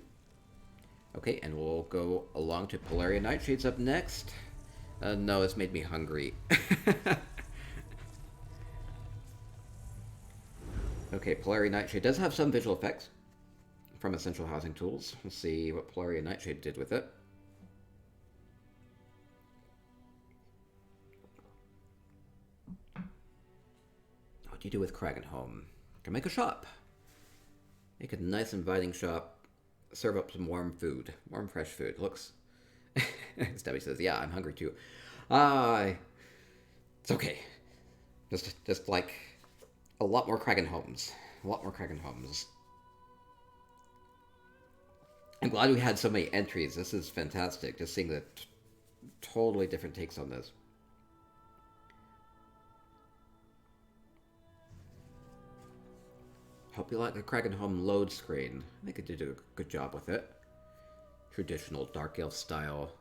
Okay, and we'll go along to Blurry Night. Shades up next. No, it's made me hungry. Okay, Blurry Nightshade does have some visual effects from Essential Housing Tools. Let's see what Blurry Nightshade did with it. What do you do with Kragenhome? Can make a shop. Make a nice inviting shop. Serve up some warm food. Warm, fresh food. Looks... Debbie says, yeah, I'm hungry too. It's okay. Just like a lot more Kragenhomes. A lot more Kragenhomes. I'm glad we had so many entries. This is fantastic. Just seeing the totally different takes on this. Hope you like the Kragenhome load screen. I think it did a good job with it. Traditional Dark Elf style.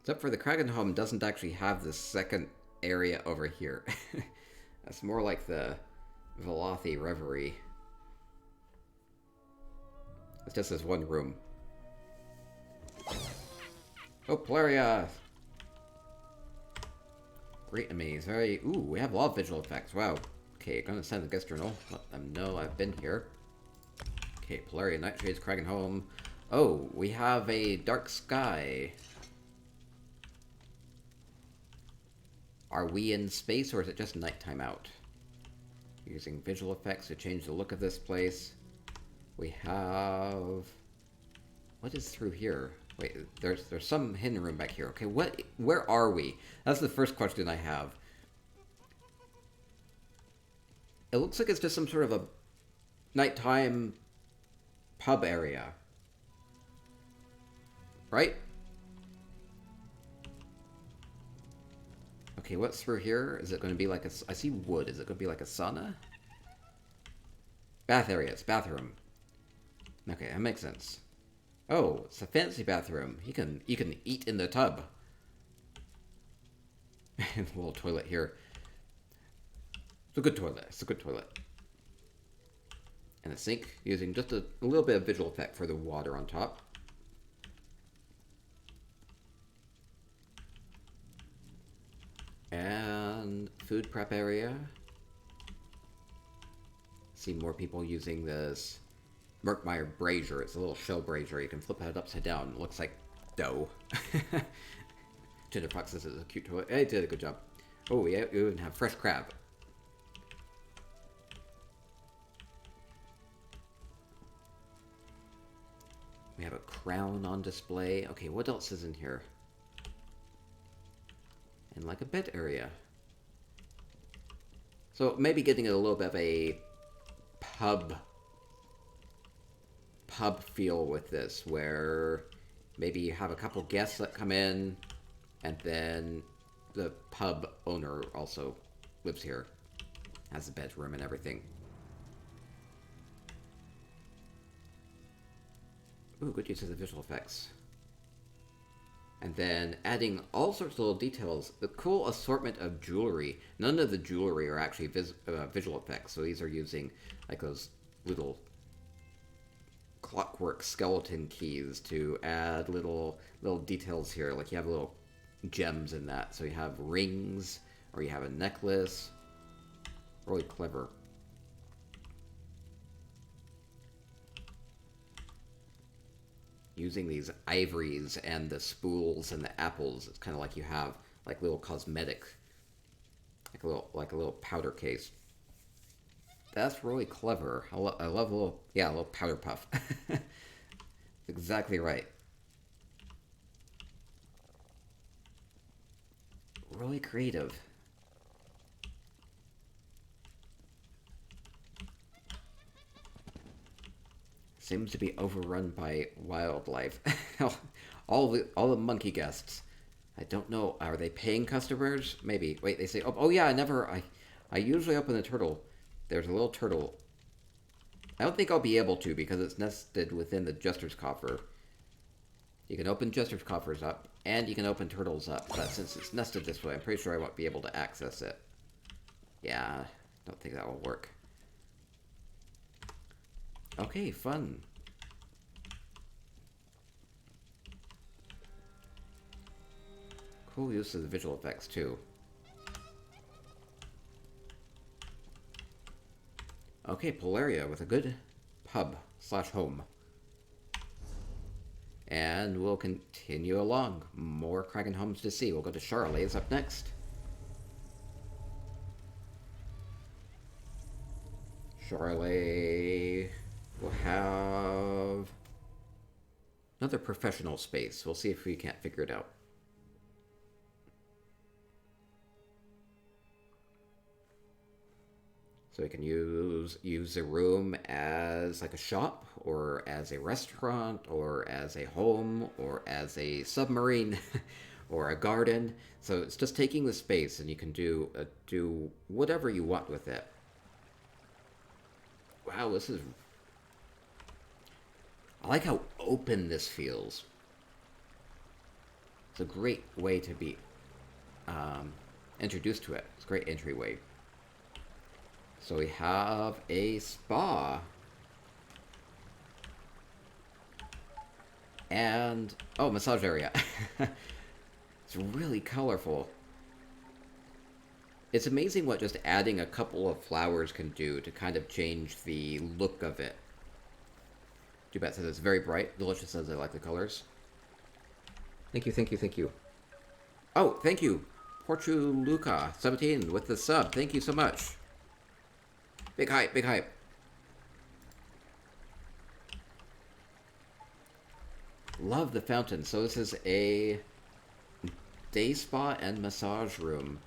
Except for the Kragenhome doesn't actually have the second area over here. That's more like the Velothi Reverie. It's just this one room. Oh, Polaria! Great amaze. Very... Ooh, we have a lot of visual effects. Wow. Okay, gonna send the guest journal. Let them know I've been here. Okay, Polaria Nightshade's Kragenhome. Oh, we have a dark sky. Are we in space or is it just nighttime out? Using visual effects to change the look of this place. We have... What is through here? Wait, there's some hidden room back here. Okay, where are we? That's the first question I have. It looks like it's just some sort of a nighttime pub area. Right? Okay, what's through here? Is it going to be like a... I see wood. Is it going to be like a sauna? Bath areas. Bathroom. Okay, that makes sense. Oh, it's a fancy bathroom. You can eat in the tub. And a little toilet here. It's a good toilet. It's a good toilet. And a sink, using just a little bit of visual effect for the water on top. And food prep area. See more people using this Merkmeyer brazier. It's a little shell brazier. You can flip it upside down. It looks like dough. Ginger Fox says it's a cute toilet. It did a good job. Oh, we even have fresh crab. We have a crown on display. Okay, what else is in here? And like a bed area. So maybe getting a little bit of a pub feel with this, where maybe you have a couple guests that come in, and then the pub owner also lives here, has a bedroom and everything. Ooh, good use of the visual effects. And then adding all sorts of little details. The cool assortment of jewelry. None of the jewelry are actually visual effects. So these are using like those little clockwork skeleton keys to add little details here. Like you have little gems in that. So you have rings, or you have a necklace. Really clever. Using these ivories and the spools and the apples, it's kind of like you have like little cosmetic, like a little powder case. That's really clever. I love a little powder puff. Exactly right. Really creative. Seems to be overrun by wildlife. all the monkey guests. I don't know. Are they paying customers? Maybe. Wait, they say. Oh yeah. I usually open the turtle. There's a little turtle. I don't think I'll be able to because it's nested within the jester's coffer. You can open jester's coffers up, and you can open turtles up. But since it's nested this way, I'm pretty sure I won't be able to access it. Yeah, don't think that will work. Okay, fun. Cool use of the visual effects, too. Okay, Polaria with a good pub/home. And we'll continue along. More Kragenhomes to see. We'll go to Charlotte's up next. Charlotte will have another professional space. We'll see if we can't figure it out. So we can use the room as like a shop, or as a restaurant, or as a home, or as a submarine, or a garden. So it's just taking the space, and you can do whatever you want with it. Wow, this is... I like how open this feels. It's a great way to be introduced to it. It's a great entryway. So we have a spa. And, oh, massage area. It's really colorful. It's amazing what just adding a couple of flowers can do to kind of change the look of it. Dubat says it's very bright. Delicious says I like the colors. Thank you, thank you, thank you. Oh, thank you. Portuluca17 with the sub. Thank you so much. Big hype, big hype. Love the fountain. So this is a day spa and massage room.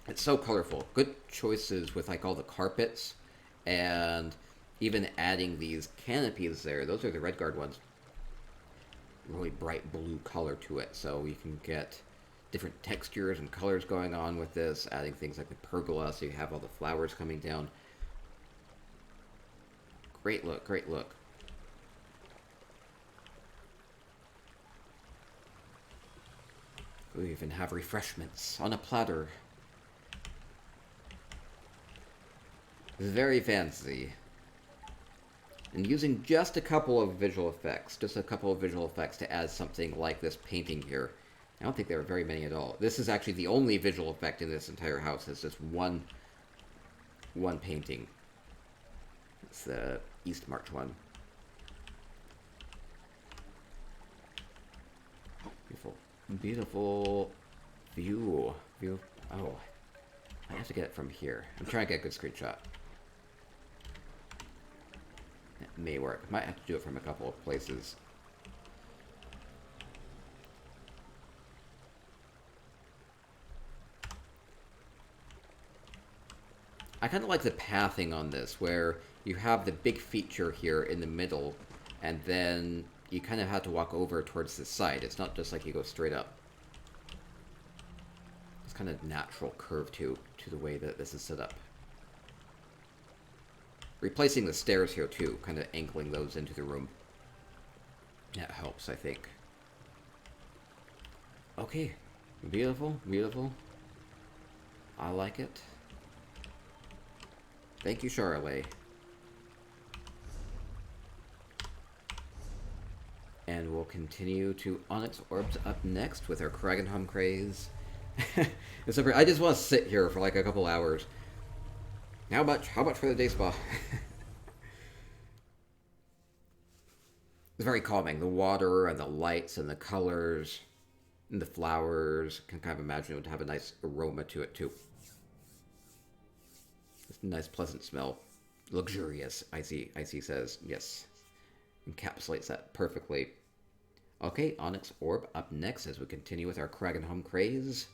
It's so colorful. Good choices with like all the carpets, and even adding these canopies there. Those are the Red Guard ones. Really bright blue color to it, so you can get different textures and colors going on with this. Adding things like the pergola, so you have all the flowers coming down. Great look, great look. We even have refreshments on a platter. Very fancy. And using just a couple of visual effects. Just a couple of visual effects to add something like this painting here. I don't think there are very many at all. This is actually the only visual effect in this entire house. It's just one painting. It's the East March one. Beautiful. Beautiful view. Oh. I have to get it from here. I'm trying to get a good screenshot. It may work. Might have to do it from a couple of places. I kind of like the pathing on this, where you have the big feature here in the middle, and then you kind of have to walk over towards the side. It's not just like you go straight up. It's kind of natural curve to the way that this is set up. Replacing the stairs here too, kind of angling those into the room. That helps, I think. Okay. Beautiful, beautiful. I like it. Thank you, Calloway. And we'll continue to Onyx Orbs up next with our Kragenhome Kraze. I just want to sit here for like a couple hours. How much? How much for the day spa? It's very calming. The water and the lights and the colors and the flowers. I can kind of imagine it would have a nice aroma to it too. It's a nice, pleasant smell. Luxurious, Icy says. Yes. Encapsulates that perfectly. Okay, Onyx Orb up next as we continue with our Kragenhome Kraze.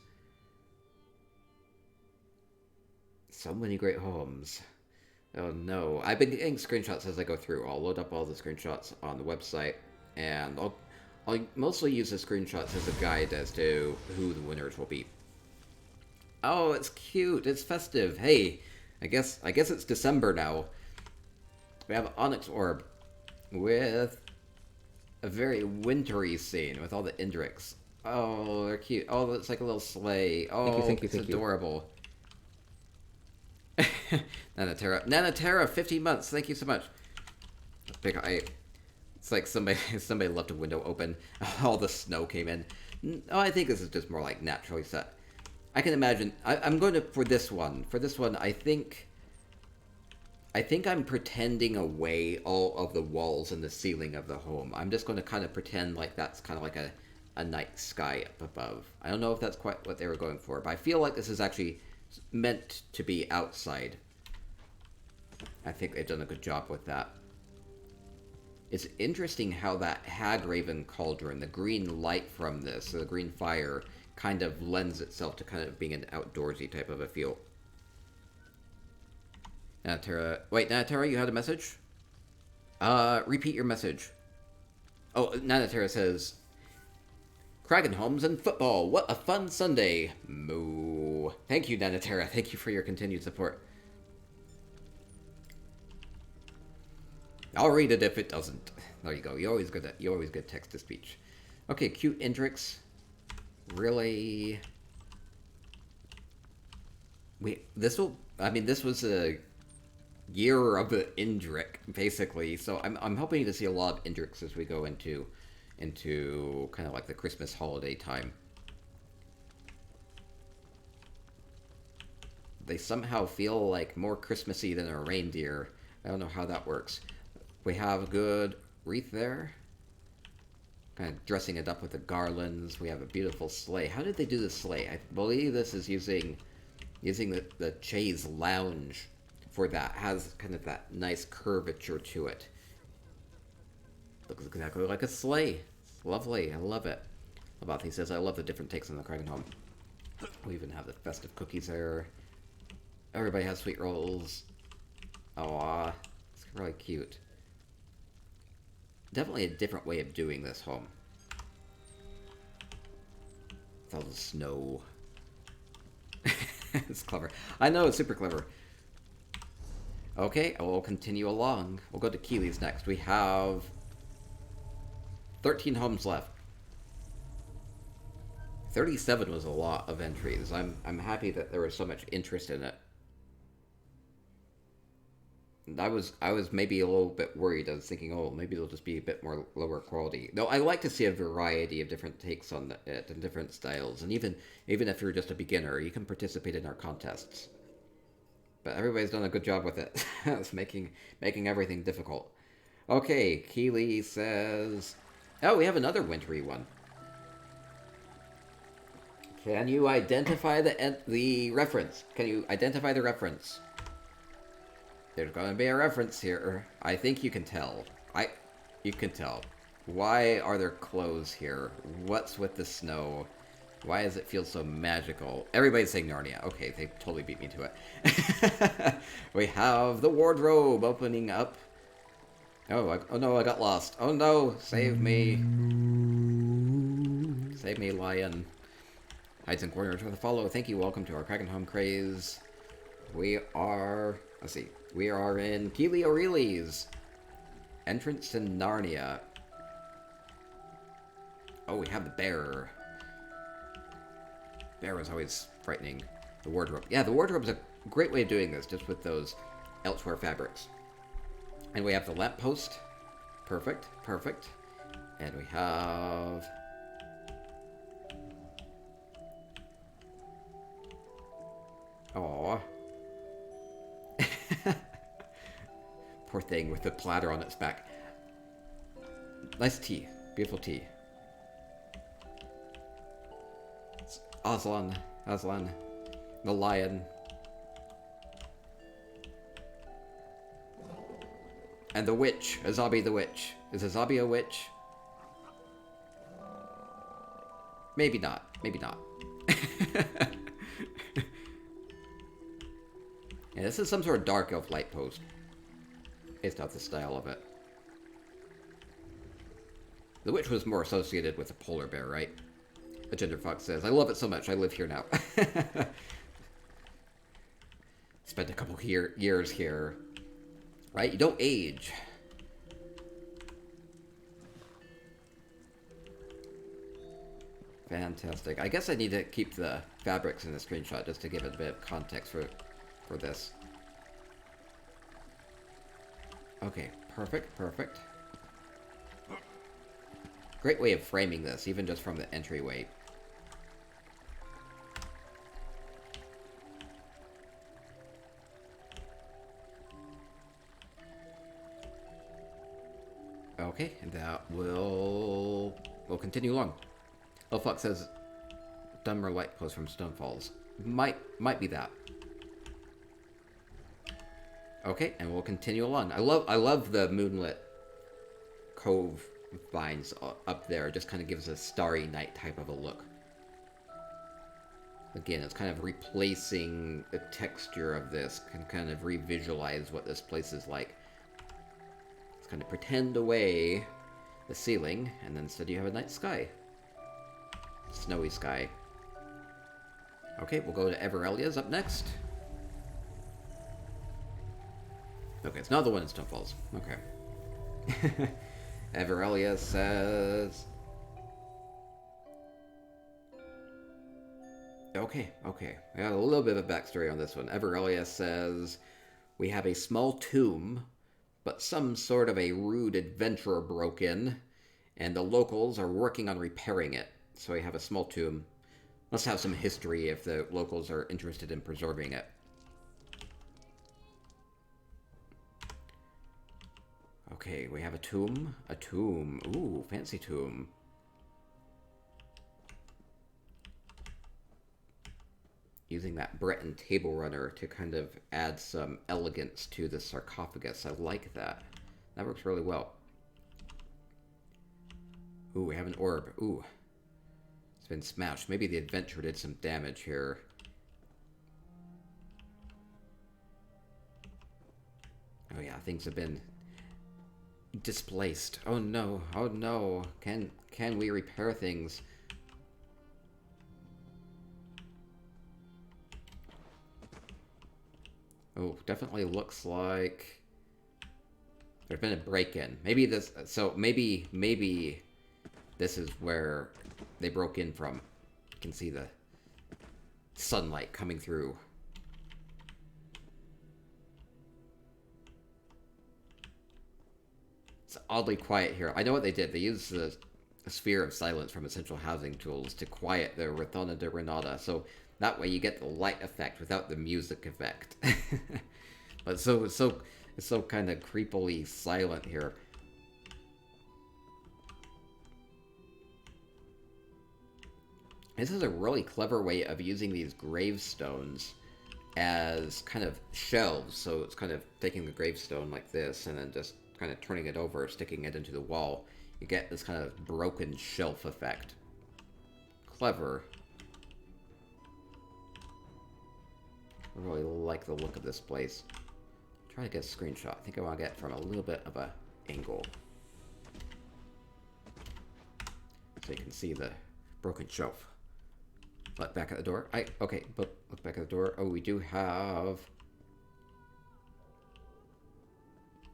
So many great homes. Oh no. I've been getting screenshots as I go through. I'll load up all the screenshots on the website, and I'll mostly use the screenshots as a guide as to who the winners will be. Oh, it's cute. It's festive. Hey, I guess it's December now. We have Onyx Orb with a very wintry scene with all the Indriks. Oh, they're cute. Oh, it's like a little sleigh. Oh, thank you, it's adorable. Nanatera, 15 months. Thank you so much. It's like somebody left a window open. All the snow came in. Oh, I think this is just more like naturally set. I can imagine. I'm going to for this one. For this one, I think I'm pretending away all of the walls and the ceiling of the home. I'm just going to kind of pretend like that's kind of like a night sky up above. I don't know if that's quite what they were going for, but I feel like this is actually meant to be outside. I think they've done a good job with that. It's interesting how that Hagraven cauldron, the green light from this, the green fire, kind of lends itself to kind of being an outdoorsy type of a feel. Nanatera, wait, Nanatera, you had a message? Repeat your message. Oh, Nanatera says, Kragenhomes and football, what a fun Sunday. Moo. Thank you, Nanatera. Thank you for your continued support. I'll read it if it doesn't. There you go. You always get text to speech. Okay, cute Indriks. Really? This was a year of the Indrik, basically. So I'm hoping to see a lot of Indriks as we go into kind of like the Christmas holiday time. They somehow feel like more Christmassy than a reindeer. I don't know how that works. We have a good wreath there. Kind of dressing it up with the garlands. We have a beautiful sleigh. How did they do the sleigh? I believe this is using the chaise lounge for that. It has kind of that nice curvature to it. Looks exactly like a sleigh. It's lovely. I love it. Labathi says, I love the different takes on the Kragenhome. We even have the festive cookies there. Everybody has sweet rolls. Aww. It's really cute. Definitely a different way of doing this home. With all the snow. It's clever. I know, it's super clever. Okay, we'll continue along. We'll go to Keeley's next. We have 13 homes left. 37 was a lot of entries. I'm happy that there was so much interest in it. I was maybe a little bit worried. I was thinking, oh, maybe it'll just be a bit more lower quality. Though I like to see a variety of different takes on it and different styles. And even if you're just a beginner, you can participate in our contests. But everybody's done a good job with it. It's making everything difficult. Okay, Keeley says, oh, we have another wintry one. Can you identify the reference? Can you identify the reference? There's going to be a reference here. I think you can tell. You can tell. Why are there clothes here? What's with the snow? Why does it feel so magical? Everybody's saying Narnia. Okay, they totally beat me to it. We have the wardrobe opening up. Oh no, I got lost. Oh no, save me. Save me, lion. Hides and corners with a follow. Thank you. Welcome to our Kragenhome Kraze. We are... Let's see. We are in Keely O'Reilly's entrance to Narnia. Oh, we have the bear. Bear is always frightening. The wardrobe. Yeah, the wardrobe's a great way of doing this, just with those elsewhere fabrics. And we have the lamppost. Perfect, perfect. And we have... Aww. Poor thing with the platter on its back. Nice tea. Beautiful tea. It's Aslan. Aslan. The lion. And the witch. Azabi the witch. Is Azabi a witch? Maybe not. Maybe not. Yeah, this is some sort of dark elf light post. Based off the style of it. The witch was more associated with a polar bear, right? The Ginger Fox says, I love it so much, I live here now. Spent a couple years here. Right? You don't age. Fantastic. I guess I need to keep the fabrics in the screenshot just to give it a bit of context for this. Okay, perfect, perfect. Great way of framing this, even just from the entryway. Okay, and that will continue along. Oh, fuck says Dumber Light Post from Stonefalls. Might be that. Okay, and we'll continue along. I love the moonlit cove vines up there. It just kind of gives a starry night type of a look. Again, it's kind of replacing the texture of this, can kind of revisualize what this place is like. Let's kind of pretend away the ceiling, and then instead you have a night sky. Snowy sky. Okay, we'll go to Everelia's up next. Okay, it's not the one in Stonefalls. Okay. Everelia says... Okay. I got a little bit of a backstory on this one. Everelia says... We have a small tomb, but some sort of a rude adventurer broke in, and the locals are working on repairing it. So we have a small tomb. Must have some history if the locals are interested in preserving it. Okay, we have a tomb. A tomb. Ooh, fancy tomb. Using that Breton table runner to kind of add some elegance to the sarcophagus. I like that. That works really well. Ooh, we have an orb. Ooh. It's been smashed. Maybe the adventurer did some damage here. Oh yeah, things have been displaced. Oh no. Oh no. Can we repair things? Oh, definitely looks like there's been a break-in. Maybe this. So maybe this is where they broke in from. You can see the sunlight coming through. It's oddly quiet here. I know what they did. They used the sphere of silence from Essential Housing Tools to quiet the Rotona de Renata. So that way you get the light effect without the music effect. But it's so kind of creepily silent here. This is a really clever way of using these gravestones as kind of shelves. So it's kind of taking the gravestone like this and then just kind of turning it over, sticking it into the wall. You get this kind of broken shelf effect. Clever. I really like the look of this place. Try to get a screenshot. I think I want to get from a little bit of a angle. So you can see the broken shelf. Look back at the door. Okay, look back at the door. Oh, we do have...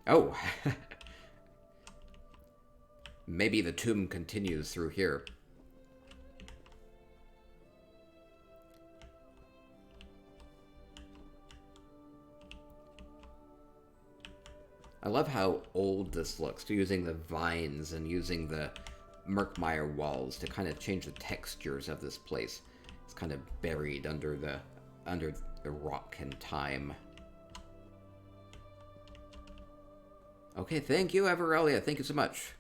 Oh! Maybe the tomb continues through here. I love how old this looks, using the vines and using the Merkmeyer walls to kind of change the textures of this place. It's kind of buried under the rock and time. Okay, thank you, Everelia. Thank you so much.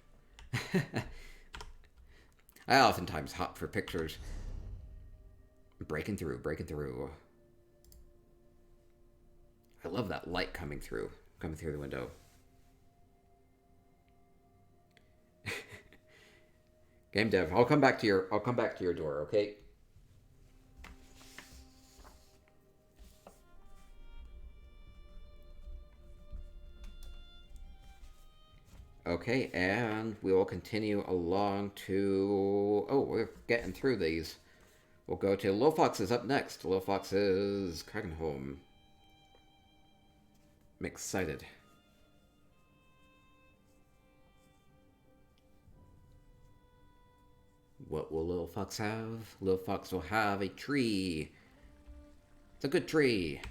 I oftentimes hop for pictures. Breaking through, breaking through. I love that light coming through the window. Game dev, I'll come back to your door, okay? Okay, and we will continue along to... Oh, we're getting through these. We'll go to Lil Fox's up next. Lil Fox's Kragenhome. I'm excited. What will Lil Fox have? Lil Fox will have a tree. It's a good tree.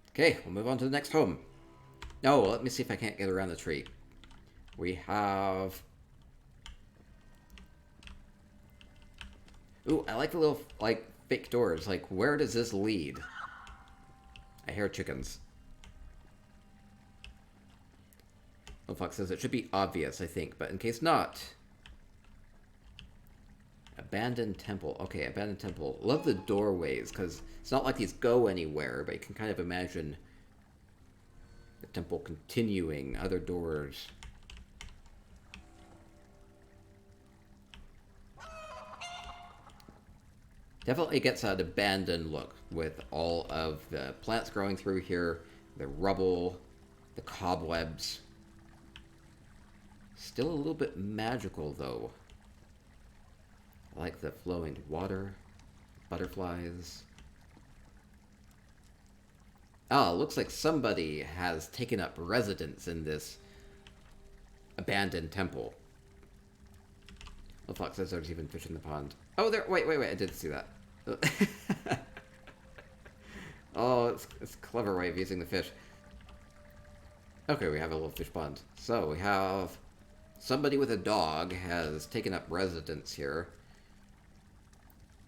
Okay, we'll move on to the next home. No, let me see if I can't get around the tree. We have... Ooh, I like the little, like, fake doors. Like, where does this lead? I hear chickens. Lil Fox says it should be obvious, I think, but in case not... Abandoned temple. Okay, abandoned temple. Love the doorways, because it's not like these go anywhere, but you can kind of imagine... the temple continuing, other doors. Definitely gets an abandoned look with all of the plants growing through here, the rubble, the cobwebs. Still a little bit magical though. I like the flowing water, butterflies. Ah, looks like somebody has taken up residence in this abandoned temple. The fox says there's even fish in the pond. Oh, there. Wait. I did see that. Oh, it's a clever way of using the fish. Okay, we have a little fish pond. So we have somebody with a dog has taken up residence here.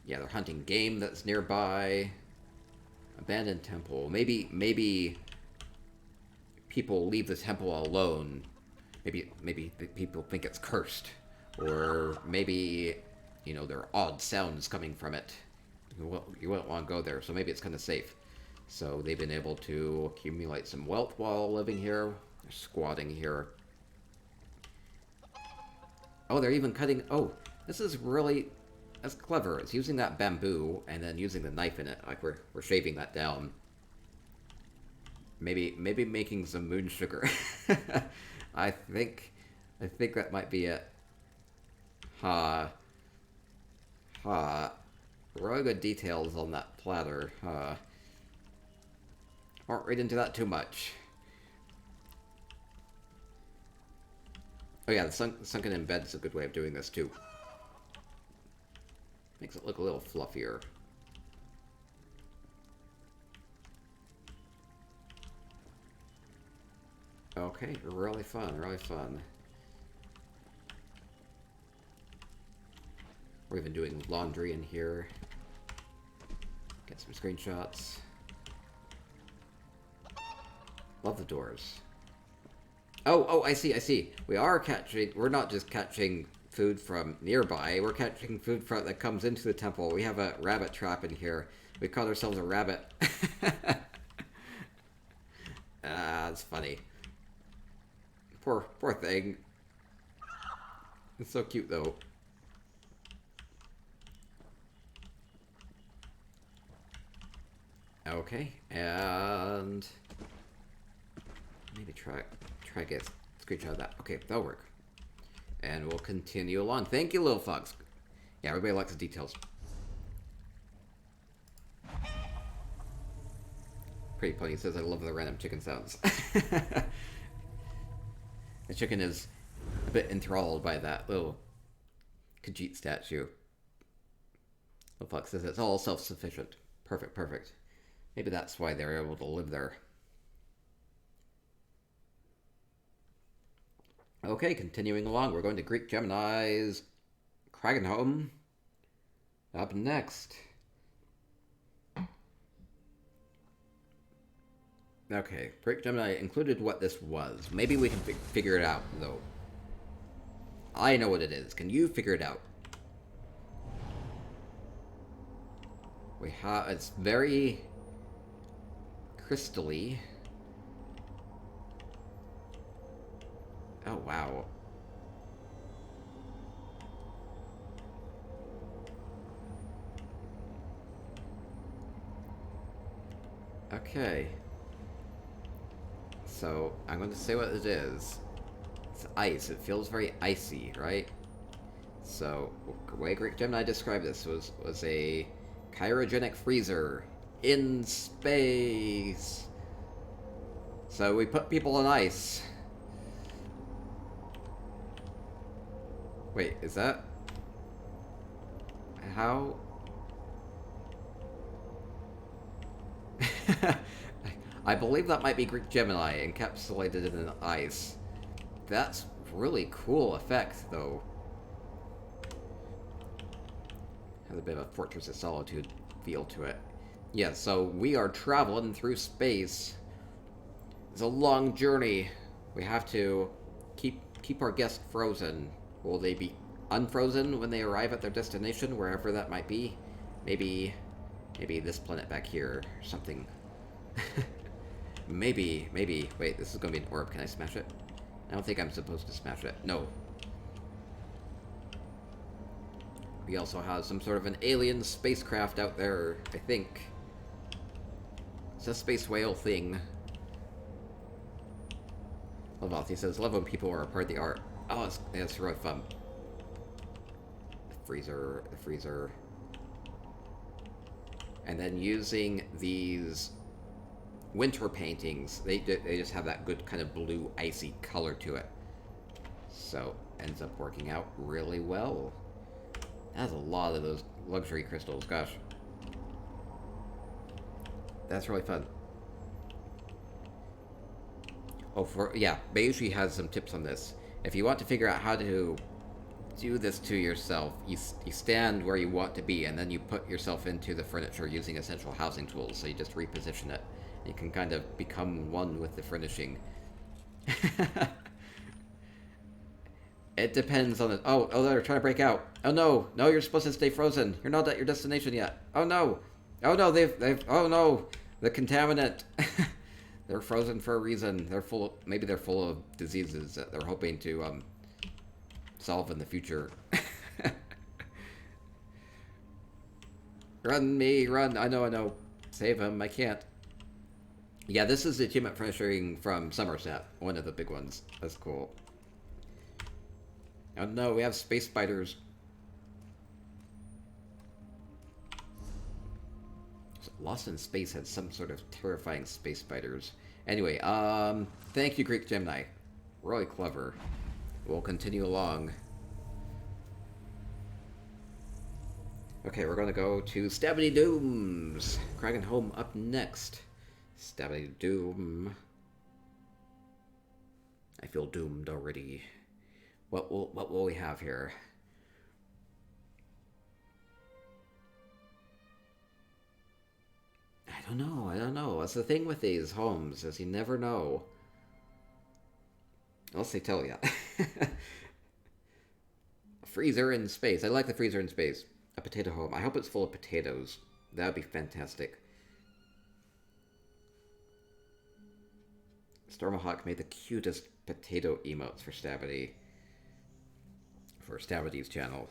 Yeah, they're hunting game that's nearby. Abandoned temple. Maybe people leave the temple alone. Maybe people think it's cursed. Or maybe, you know, there are odd sounds coming from it. You won't want to go there, so maybe it's kind of safe. So they've been able to accumulate some wealth while living here. They're squatting here. Oh, they're even cutting... Oh, this is really... That's clever. It's using that bamboo and then using the knife in it. Like we're shaving that down. Maybe making some moon sugar. I think that might be it. Really good details on that platter. Won't read into that too much. Oh yeah, the sunken in bed is a good way of doing this too. Makes it look a little fluffier. Okay, really fun, really fun. We're even doing laundry in here. Get some screenshots. Love the doors. Oh, I see. We're not just catching food from nearby. We're catching food that comes into the temple. We have a rabbit trap in here. We caught ourselves a rabbit. That's funny. Poor thing. It's so cute though. Okay, and maybe try get a screenshot of that. Okay, that'll work. And we'll continue along. Thank you, Lil Fox. Yeah, everybody likes the details. Pretty Pony says, I love the random chicken sounds. The chicken is a bit enthralled by that little Khajiit statue. Lil Fox says, it's all self-sufficient. Perfect. Maybe that's why they're able to live there. Okay, continuing along, we're going to Greek Gemini's Kragenhome. Up next. Okay, Greek Gemini included what this was. Maybe we can figure it out, though. I know what it is. Can you figure it out? We have... It's very... crystally. Oh, wow. Okay. So, I'm going to say what it is. It's ice. It feels very icy, right? So, the way Greek Gemini described this was a cryogenic freezer in space. So we put people on ice. Wait, is that... How... I believe that might be Greek Gemini encapsulated in ice. That's really cool effect, though. Has a bit of a Fortress of Solitude feel to it. Yeah, so we are traveling through space. It's a long journey. We have to keep our guests frozen. Will they be unfrozen when they arrive at their destination, wherever that might be? Maybe this planet back here, or something. maybe. Wait, this is gonna be an orb. Can I smash it? I don't think I'm supposed to smash it. No. We also have some sort of an alien spacecraft out there, I think. It's a space whale thing. Lavothi says, love when people are a part of the art. Oh, it's really fun. The freezer. And then using these winter paintings, they just have that good kind of blue, icy color to it. So, ends up working out really well. That's a lot of those luxury crystals, gosh. That's really fun. Oh, yeah, Beiji has some tips on this. If you want to figure out how to do this to yourself, you stand where you want to be, and then you put yourself into the furniture using essential housing tools, so you just reposition it. You can kind of become one with the furnishing. It depends on the... Oh, they're trying to break out. Oh, no. No, you're supposed to stay frozen. You're not at your destination yet. Oh, no. Oh, no, they've... Oh, no. The contaminant. They're frozen for a reason. Maybe they're full of diseases that they're hoping to, solve in the future. Run, me, run. I know. Save him. I can't. Yeah, this is the achievement furnishing from Somerset. One of the big ones. That's cool. Oh no, we have space spiders. Lost in Space had some sort of terrifying space spiders. Anyway, thank you, Greek Gemini. Really clever. We'll continue along. Okay, we're gonna go to Stabby Dooms. Kragenhome up next. Stabby Doom. I feel doomed already. What will we have here? I don't know. That's the thing with these homes, is you never know. Unless they tell you. Freezer in space. I like the freezer in space. A potato home. I hope it's full of potatoes. That would be fantastic. Stormahawk made the cutest potato emotes for Stabby. For Stabby's channel.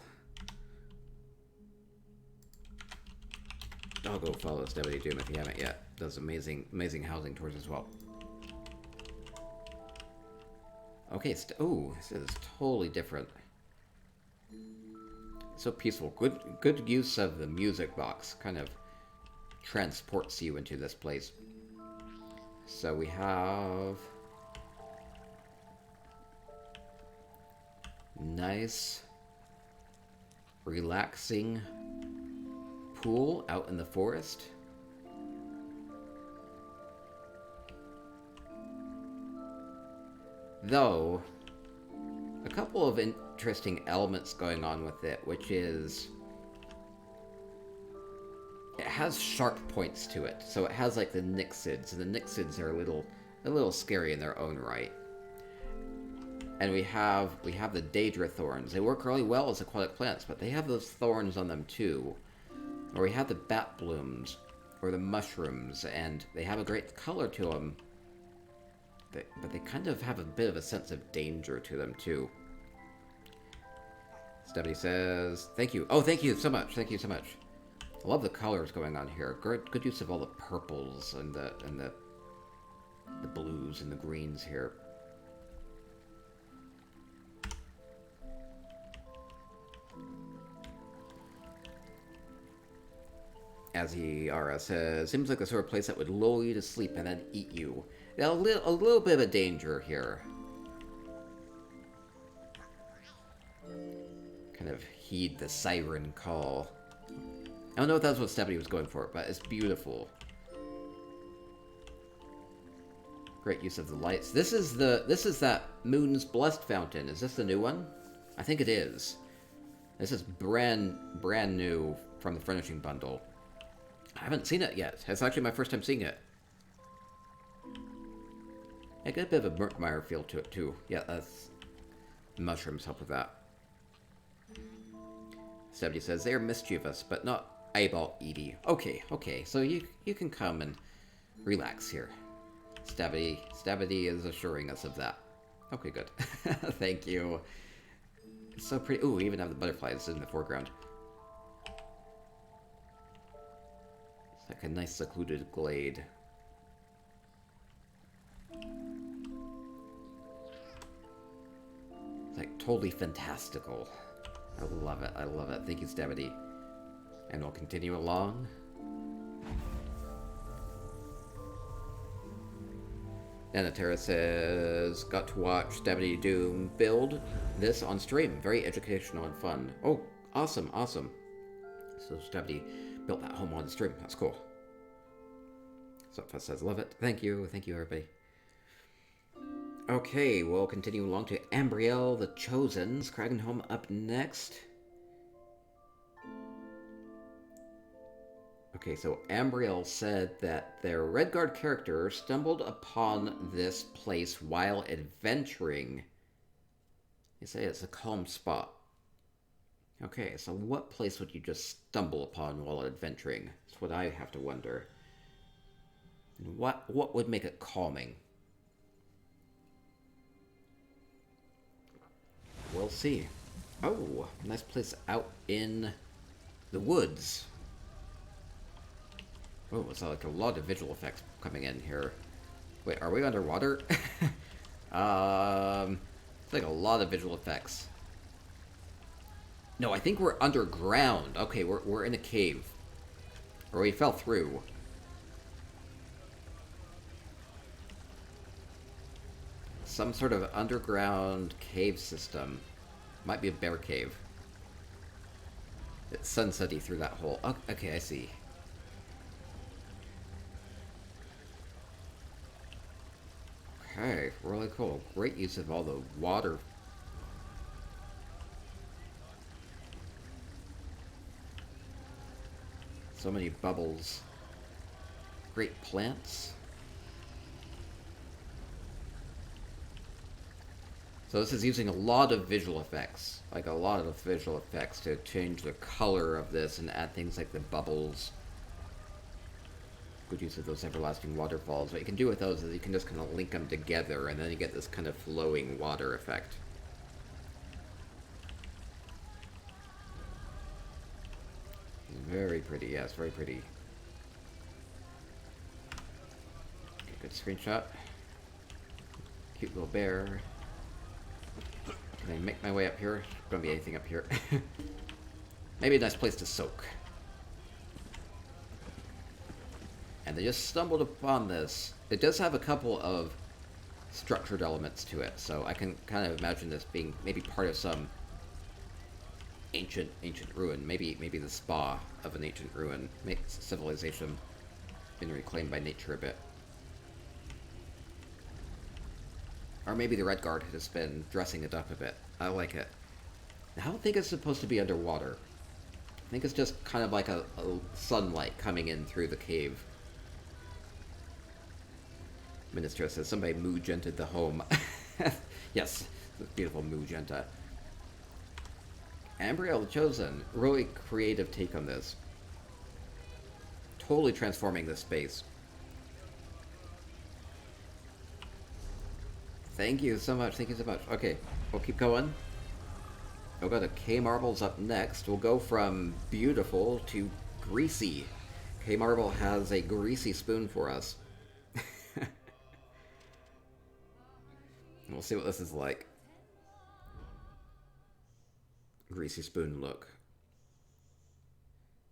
I'll go follow Stabby Doom if you haven't yet. Does amazing housing tours as well. Okay, ooh, this is totally different. So peaceful. Good use of the music box. Kind of transports you into this place. So we have... nice, relaxing pool out in the forest. Though, a couple of interesting elements going on with it, which is it has sharp points to it. So it has like the Nixids, and the Nixids are a little scary in their own right. And we have the Daedra thorns. They work really well as aquatic plants, but they have those thorns on them too. Or we have the bat blooms, or the mushrooms, and they have a great color to them. But they kind of have a bit of a sense of danger to them too. Stephanie says, "Thank you. Oh, thank you so much. Thank you so much. I love the colors going on here. Good use of all the purples and the blues and the greens here." As Ara says, "Seems like the sort of place that would lull you to sleep and then eat you." Yeah, a little bit of a danger here. Kind of heed the siren call. I don't know if that's what Stephanie was going for, but it's beautiful. Great use of the lights. This is that Moon's Blessed Fountain. Is this the new one? I think it is. This is brand new from the furnishing bundle. I haven't seen it yet. It's actually my first time seeing it. I get a bit of a Burntmire feel to it too. Yeah, that's mushrooms help with that. Stephanie says they are mischievous, but not eyeball eaty. Okay. So you can come and relax here. Stephanie is assuring us of that. Okay, good. Thank you. It's so pretty. Ooh, we even have the butterflies in the foreground. It's like a nice secluded glade. It's like totally fantastical. I love it. Thank you, Stephanie. And we'll continue along. Anatara says, "Got to watch Stephanie Doom build this on stream. Very educational and fun." Oh, awesome. So Stephanie built that home on stream. That's cool. Sopha says, "Love it." Thank you, everybody. Okay, we'll continue along to Ambriel the Chosen's Kragenhome up next. Okay, so Ambriel said that their Redguard character stumbled upon this place while adventuring. They say it's a calm spot. Okay, so what place would you just stumble upon while adventuring? That's what I have to wonder. And what would make it calming? We'll see. Oh, nice place out in the woods. Oh, it's like a lot of visual effects coming in here. Wait, are we underwater? It's like a lot of visual effects. No, I think we're underground. Okay, we're in a cave. Or we fell through. Some sort of underground cave system. Might be a bear cave. It's sunsetty through that hole. Okay, I see. Okay, really cool. Great use of all the water. So many bubbles. Great plants. So this is using a lot of visual effects. Like a lot of visual effects to change the color of this and add things like the bubbles. Good use of those everlasting waterfalls. What you can do with those is you can just kind of link them together and then you get this kind of flowing water effect. Very pretty, yes, very pretty. Okay, good screenshot. Cute little bear. Can I make my way up here? Don't be anything up here. Maybe a nice place to soak. And they just stumbled upon this. It does have a couple of structured elements to it, so I can kind of imagine this being maybe part of some ancient ruin. Maybe the spa of an ancient ruin. Makes civilization been reclaimed by nature a bit. Or maybe the Redguard has been dressing it up a bit. I like it. I don't think it's supposed to be underwater. I think it's just kind of like a sunlight coming in through the cave. Minister says somebody moog-ented the home. Yes, beautiful moog-enta. Ambriel the Chosen, really creative take on this. Totally transforming this space. Thank you so much, thank you so much. Okay, we'll keep going. We'll go to K-Marbles up next. We'll go from beautiful to greasy. K-Marble has a greasy spoon for us. We'll see what this is like. Greasy spoon look.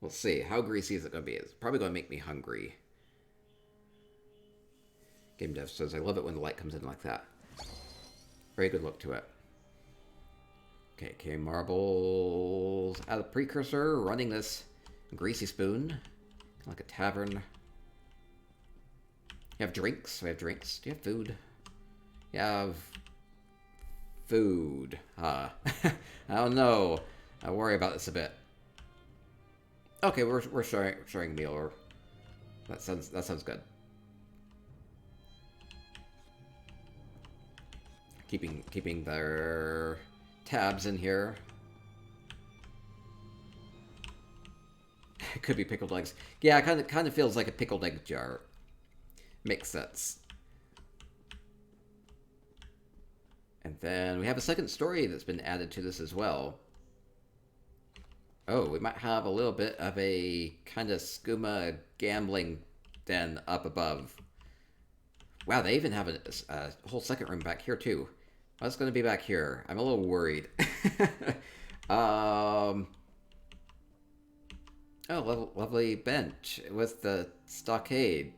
We'll see. How greasy is it going to be? It's probably going to make me hungry. Game Dev says, I love it when the light comes in like that. Very good look to it. Okay, K-Marbles out of precursor, running this greasy spoon. Like a tavern. You have drinks? We have drinks. Do you have food? You have food. I don't know. I worry about this a bit. Okay, we're sharing a meal, or that sounds good. Keeping their tabs in here. It could be pickled eggs. Yeah, it kind of feels like a pickled egg jar. Makes sense. And then we have a second story that's been added to this as well. Oh, we might have a little bit of a kind of skooma gambling den up above. Wow, they even have a whole second room back here too. What's going to be back here? I'm a little worried. Oh, lovely bench with the stockade.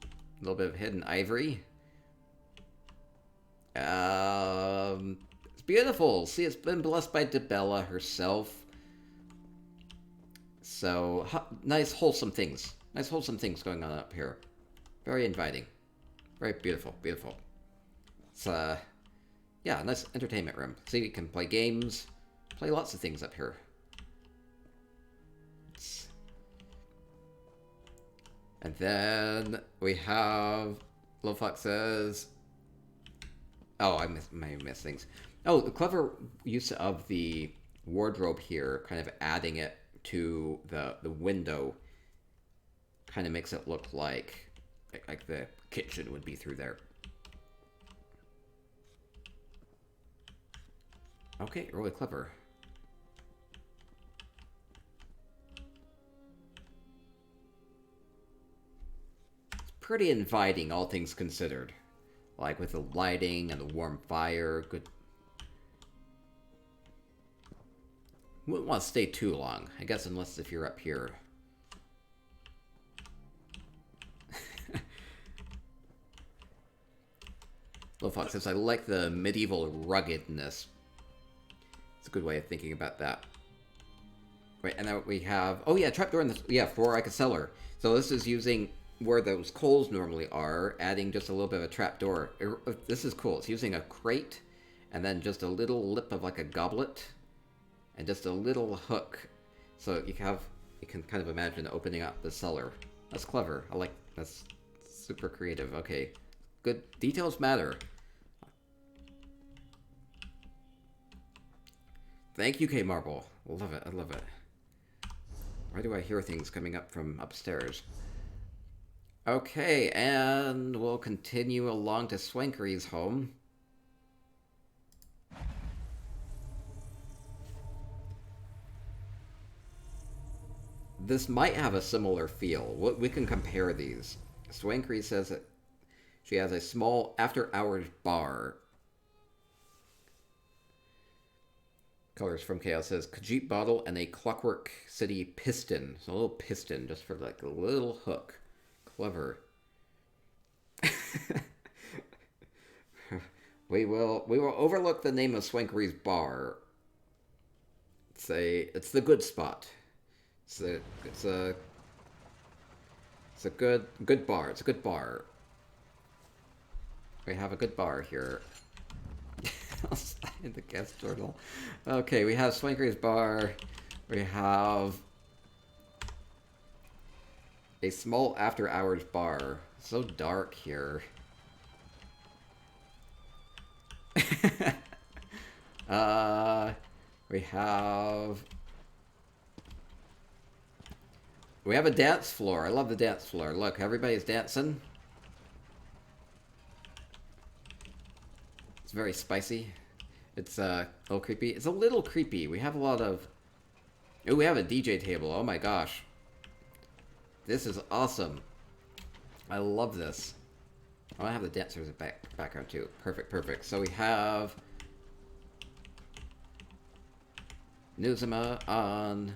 A little bit of hidden ivory. It's beautiful. See, it's been blessed by Debella herself. So, nice wholesome things. Nice wholesome things going on up here. Very inviting. Very beautiful, beautiful. It's, yeah, nice entertainment room. See, you can play games, play lots of things up here. And then we have, Little Fox says, oh, I miss things. Oh, the clever use of the wardrobe here, kind of adding it to the window, kind of makes it look like the kitchen would be through there. Okay, really clever. It's pretty inviting, all things considered. Like with the lighting and the warm fire, good. Wouldn't want to stay too long, I guess, unless if you're up here. Little Fox says, I like the medieval ruggedness. It's a good way of thinking about that. Right, and then we have, oh yeah, trapdoor in this, yeah, for like a cellar. So this is using where those coals normally are, adding just a little bit of a trapdoor. This is cool. It's using a crate, and then just a little lip of like a goblet, and just a little hook. So you can kind of imagine opening up the cellar. That's clever. I like, that's super creative. Okay, good. Details matter. Thank you, K-Marble. Love it, I love it. Why do I hear things coming up from upstairs? Okay, and we'll continue along to Swankery's home. This might have a similar feel. We can compare these. Swankery says that she has a small after-hours bar. Colors from Chaos says Khajiit bottle and a Clockwork City piston. So a little piston just for like a little hook. Clever. we will overlook the name of Swankery's bar. It's the good spot. It's a good bar. It's a good bar. We have a good bar here. In the guest journal. Okay, we have Swanker's Bar. We have a small after-hours bar. So dark here. We have... We have a dance floor. I love the dance floor. Look, everybody's dancing. It's very spicy. It's a little creepy. It's a little creepy. We have a lot of... Oh, we have a DJ table. Oh my gosh. This is awesome. I love this. Oh, I have the dancers in background too. Perfect, perfect. So we have... Nuzuma on...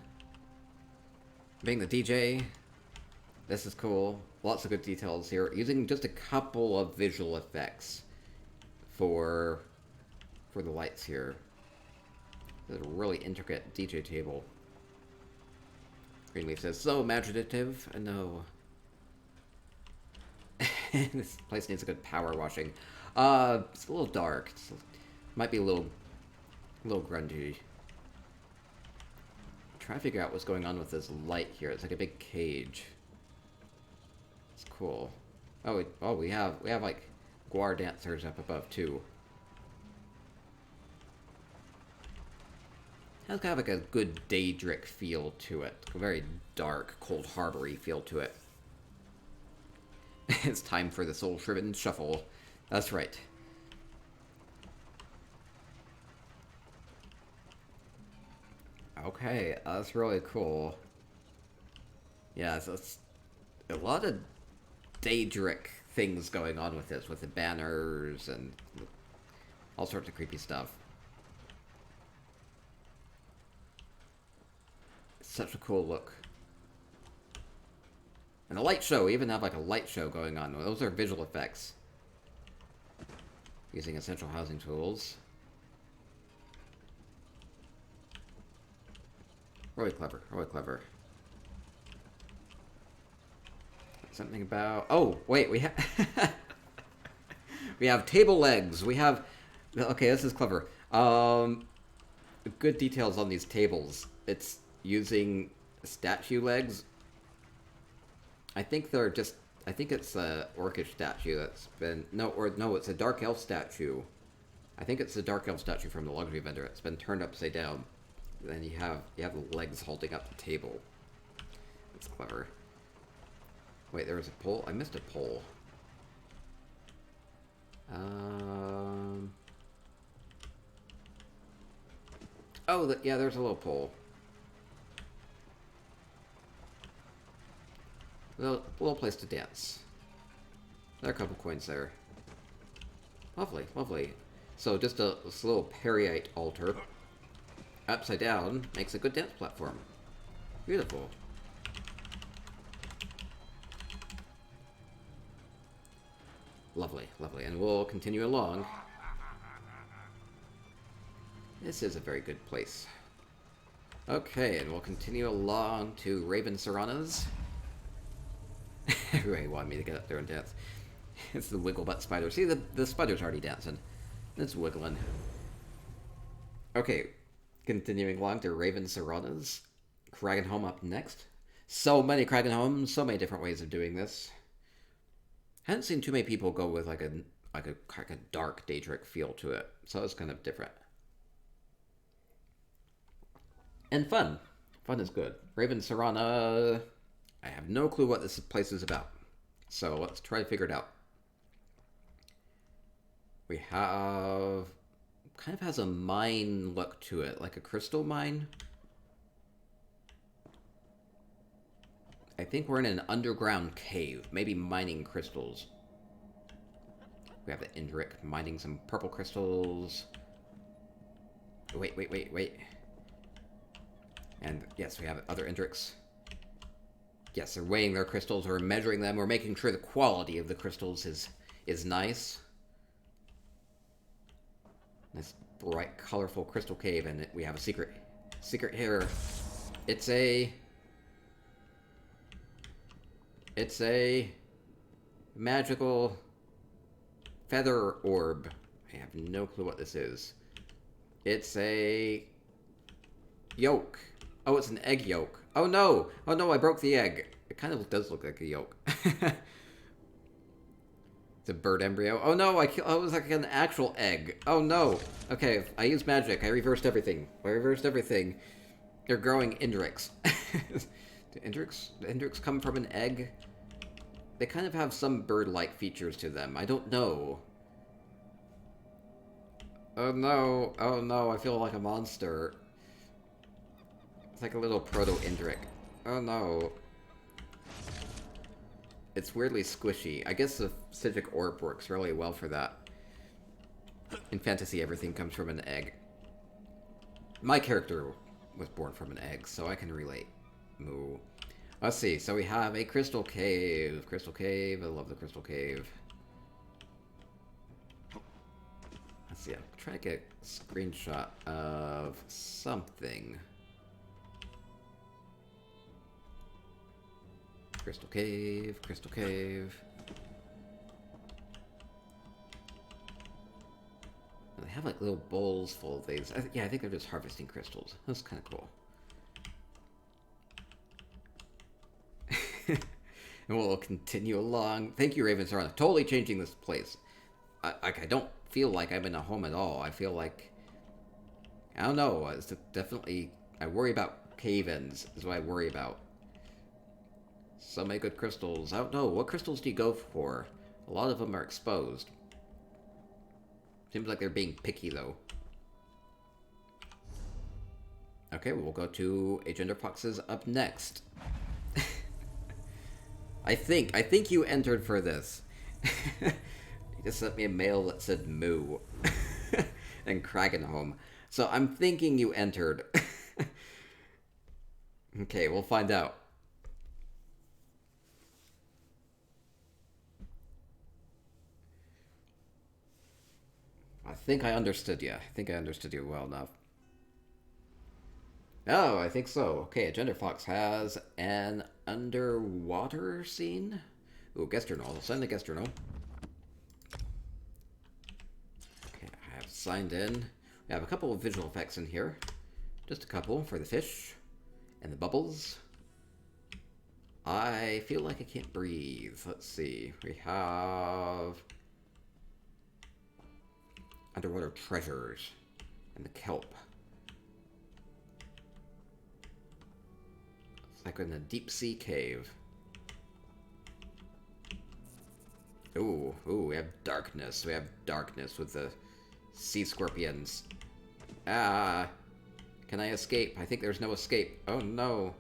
being the DJ. This is cool. Lots of good details here. Using just a couple of visual effects for the lights here. This is a really intricate DJ table. Greenleaf says, so imaginative. I know. This place needs a good power washing. It's a little dark. Might be a little grungy. Try to figure out what's going on with this light here. It's like a big cage. It's cool. Oh, we have like guar dancers up above too. Has kind of like a good Daedric feel to it. A very dark, Cold Harbor-y feel to it. It's time for the soul-shriven shuffle. That's right. Okay, that's really cool. Yeah, so it's a lot of Daedric things going on with this, with the banners and all sorts of creepy stuff. Such a cool look. And a light show, we even have like a light show going on. Those are visual effects. Using essential housing tools. Really clever, really clever. Something about... Oh, wait, we have... we have table legs. We have... Okay, this is clever. Good details on these tables. It's using statue legs. I think they're just... I think it's a orcish statue that's been... No, it's a dark elf statue. I think it's a dark elf statue from the luxury vendor. It's been turned upside down. Then you have the legs holding up the table. That's clever. Wait, there was a pole? I missed a pole. Oh, yeah, there's a little pole. Little place to dance. There are a couple coins there. Lovely, lovely. So just this little Periite altar, upside down, makes a good dance platform. Beautiful. Lovely, lovely. And we'll continue along. This is a very good place. Okay, and we'll continue along to Raven Serana's. Everybody wanted me to get up there and dance. It's the wiggle butt spider. See, the spider's already dancing. It's wiggling. Okay, continuing along to Raven Serana's. Kragenhome up next. So many Kragenhomes, so many different ways of doing this. Hadn't seen too many people go with like a dark Daedric feel to it, so it's kind of different. And fun. Fun is good. Raven Serana. I have no clue what this place is about, so let's try to figure it out. We have... kind of has a mine look to it, like a crystal mine. I think we're in an underground cave, maybe mining crystals. We have the Indric mining some purple crystals. Wait. And yes, we have other Indrics. Yes, they're weighing their crystals, or measuring them, or making sure the quality of the crystals is nice. This bright, colorful crystal cave, and we have a secret here. It's a magical feather orb. I have no clue what this is. It's a yolk. Oh, it's an egg yolk. Oh no! Oh no, I broke the egg. It kind of does look like a yolk. It's a bird embryo. Oh no, oh, it was like an actual egg. Oh no. Okay, I used magic. I reversed everything. They're growing Indrix. Do Indrix come from an egg? They kind of have some bird-like features to them. I don't know. Oh no. Oh no, I feel like a monster. It's like a little proto-Indric. Oh no. It's weirdly squishy. I guess the Civic Orb works really well for that. In fantasy, everything comes from an egg. My character was born from an egg, so I can relate. Moo. Let's see. So we have a crystal cave. Crystal cave. I love the crystal cave. Let's see. I'm trying to get a screenshot of something. Crystal cave. Crystal cave. They have like little bowls full of these. Yeah, I think they're just harvesting crystals. That's kind of cool. And we'll continue along. Thank you, Ravens are totally changing this place. I don't feel like I'm in a home at all. I feel like, I don't know. It's definitely, I worry about cave-ins is what I worry about. So many good crystals. I don't know. What crystals do you go for? A lot of them are exposed. Seems like they're being picky, though. Okay, we'll go to Agender Fox's up next. I think you entered for this. You just sent me a mail that said moo. And Kragenhome. So I'm thinking you entered. Okay, we'll find out. I think I understood you. I think I understood you well enough. Oh, I think so. Okay, Agender Fox has an underwater scene. Ooh, guest journal. I'll send the guest journal. Okay, I have signed in. We have a couple of visual effects in here. Just a couple for the fish and the bubbles. I feel like I can't breathe. Let's see. We have underwater treasures and the kelp. It's like in a deep sea cave. Ooh, we have darkness. We have darkness with the sea scorpions. Ah, can I escape? I think there's no escape. Oh no.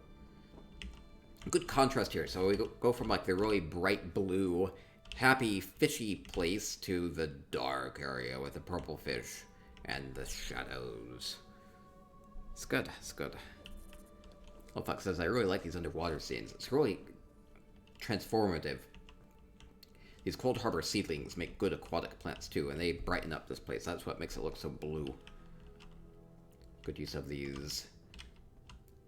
Good contrast here. So we go from like the really bright blue, happy, fishy place to the dark area with the purple fish and the shadows. It's good. It's good. Well, Fox says, I really like these underwater scenes. It's really transformative. These cold harbor seedlings make good aquatic plants too, and they brighten up this place. That's what makes it look so blue. Good use of these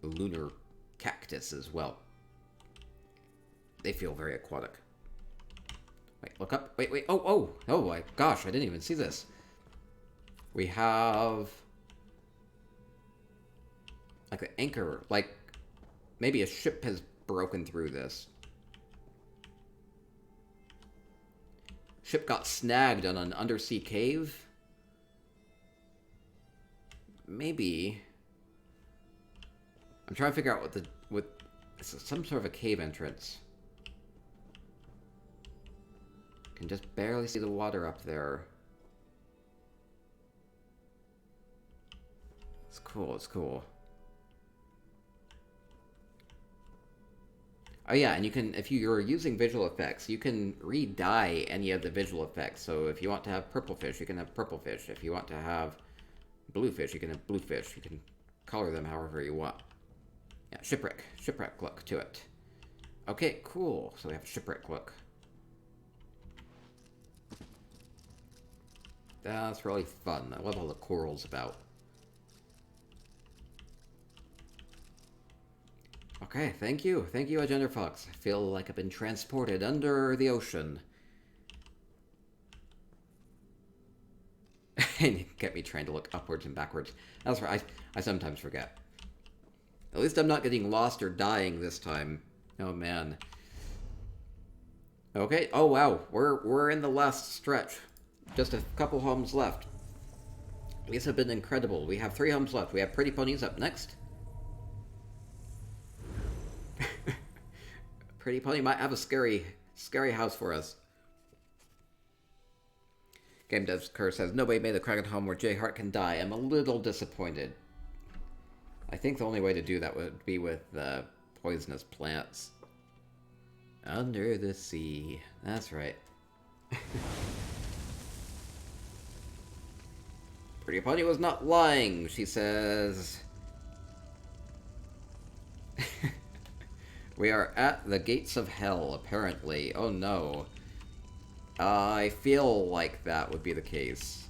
lunar cactus as well. They feel very aquatic. Wait, look up. Wait. Oh my gosh, I didn't even see this. We have like an anchor, like maybe a ship has broken through this. Ship got snagged on an undersea cave. Maybe. I'm trying to figure out what it's some sort of a cave entrance. Can just barely see the water up there. It's cool, it's cool. Oh yeah, and you can, if you're using visual effects, you can re-dye any of the visual effects. So if you want to have purple fish, you can have purple fish. If you want to have blue fish, you can have blue fish. You can color them however you want. Yeah, shipwreck look to it. Okay, cool. So we have a shipwreck look. That's really fun. I love all the corals about. Okay, thank you. Thank you, Agender Fox. I feel like I've been transported under the ocean. And get me trying to look upwards and backwards. That's right, I sometimes forget. At least I'm not getting lost or dying this time. Oh man. Okay, oh wow, we're in the last stretch. Just a couple homes left. These have been incredible. We have 3 homes left. We have Pretty Ponies up next. Pretty Pony might have a scary house for us. Game Dev's Curse says, nobody made a Kragenhome where J Hart can die. I'm a little disappointed. I think the only way to do that would be with poisonous plants. Under the sea. That's right. Pretty Pony was not lying, she says. We are at the gates of hell, apparently. Oh no. I feel like that would be the case.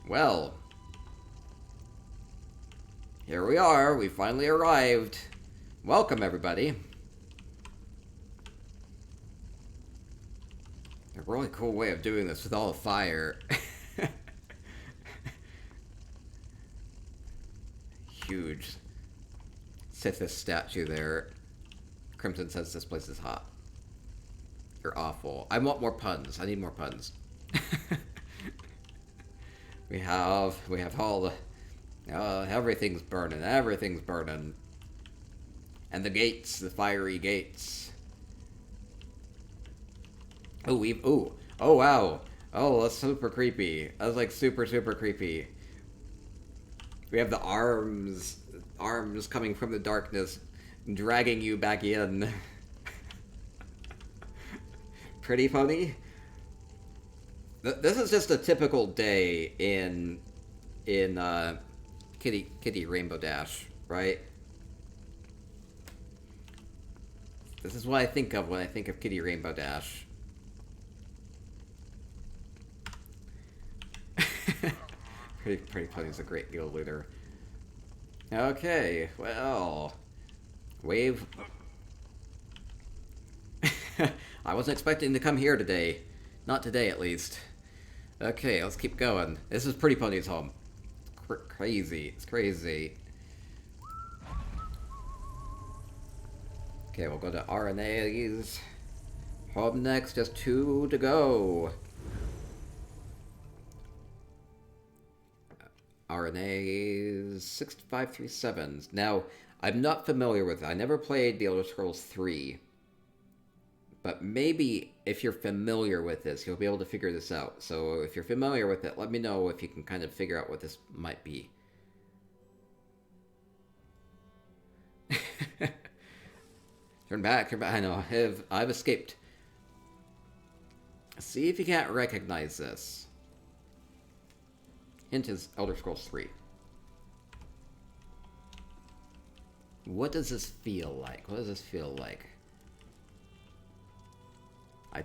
Well. Here we are. We finally arrived. Welcome, everybody. A really cool way of doing this with all the fire. Huge Sithis statue there. Crimson says this place is hot. You're awful. I want more puns. I need more puns. we have all the everything's burning. Everything's burning. And the gates, the fiery gates. Oh, oh wow. Oh, that's super creepy. That's like super creepy. We have the arms coming from the darkness, dragging you back in. Pretty Pony? This is just a typical day in Kitty Rainbow Dash, right? This is what I think of when I think of Kitty Rainbow Dash. Pretty Pony's a great deal looter. Okay, well... Wave... I wasn't expecting to come here today. Not today, at least. Okay, let's keep going. This is Pretty Pony's home. Crazy. It's crazy. Okay, we'll go to RNA's home next. Just 2 to go. RNA's 6537s. Now, I'm not familiar with it. I never played The Elder Scrolls 3. But maybe if you're familiar with this, you'll be able to figure this out. So if you're familiar with it, let me know if you can kind of figure out what this might be. Turn back. I know. I've escaped. See if you can't recognize this. Hint is Elder Scrolls 3. What does this feel like? What does this feel like? I'm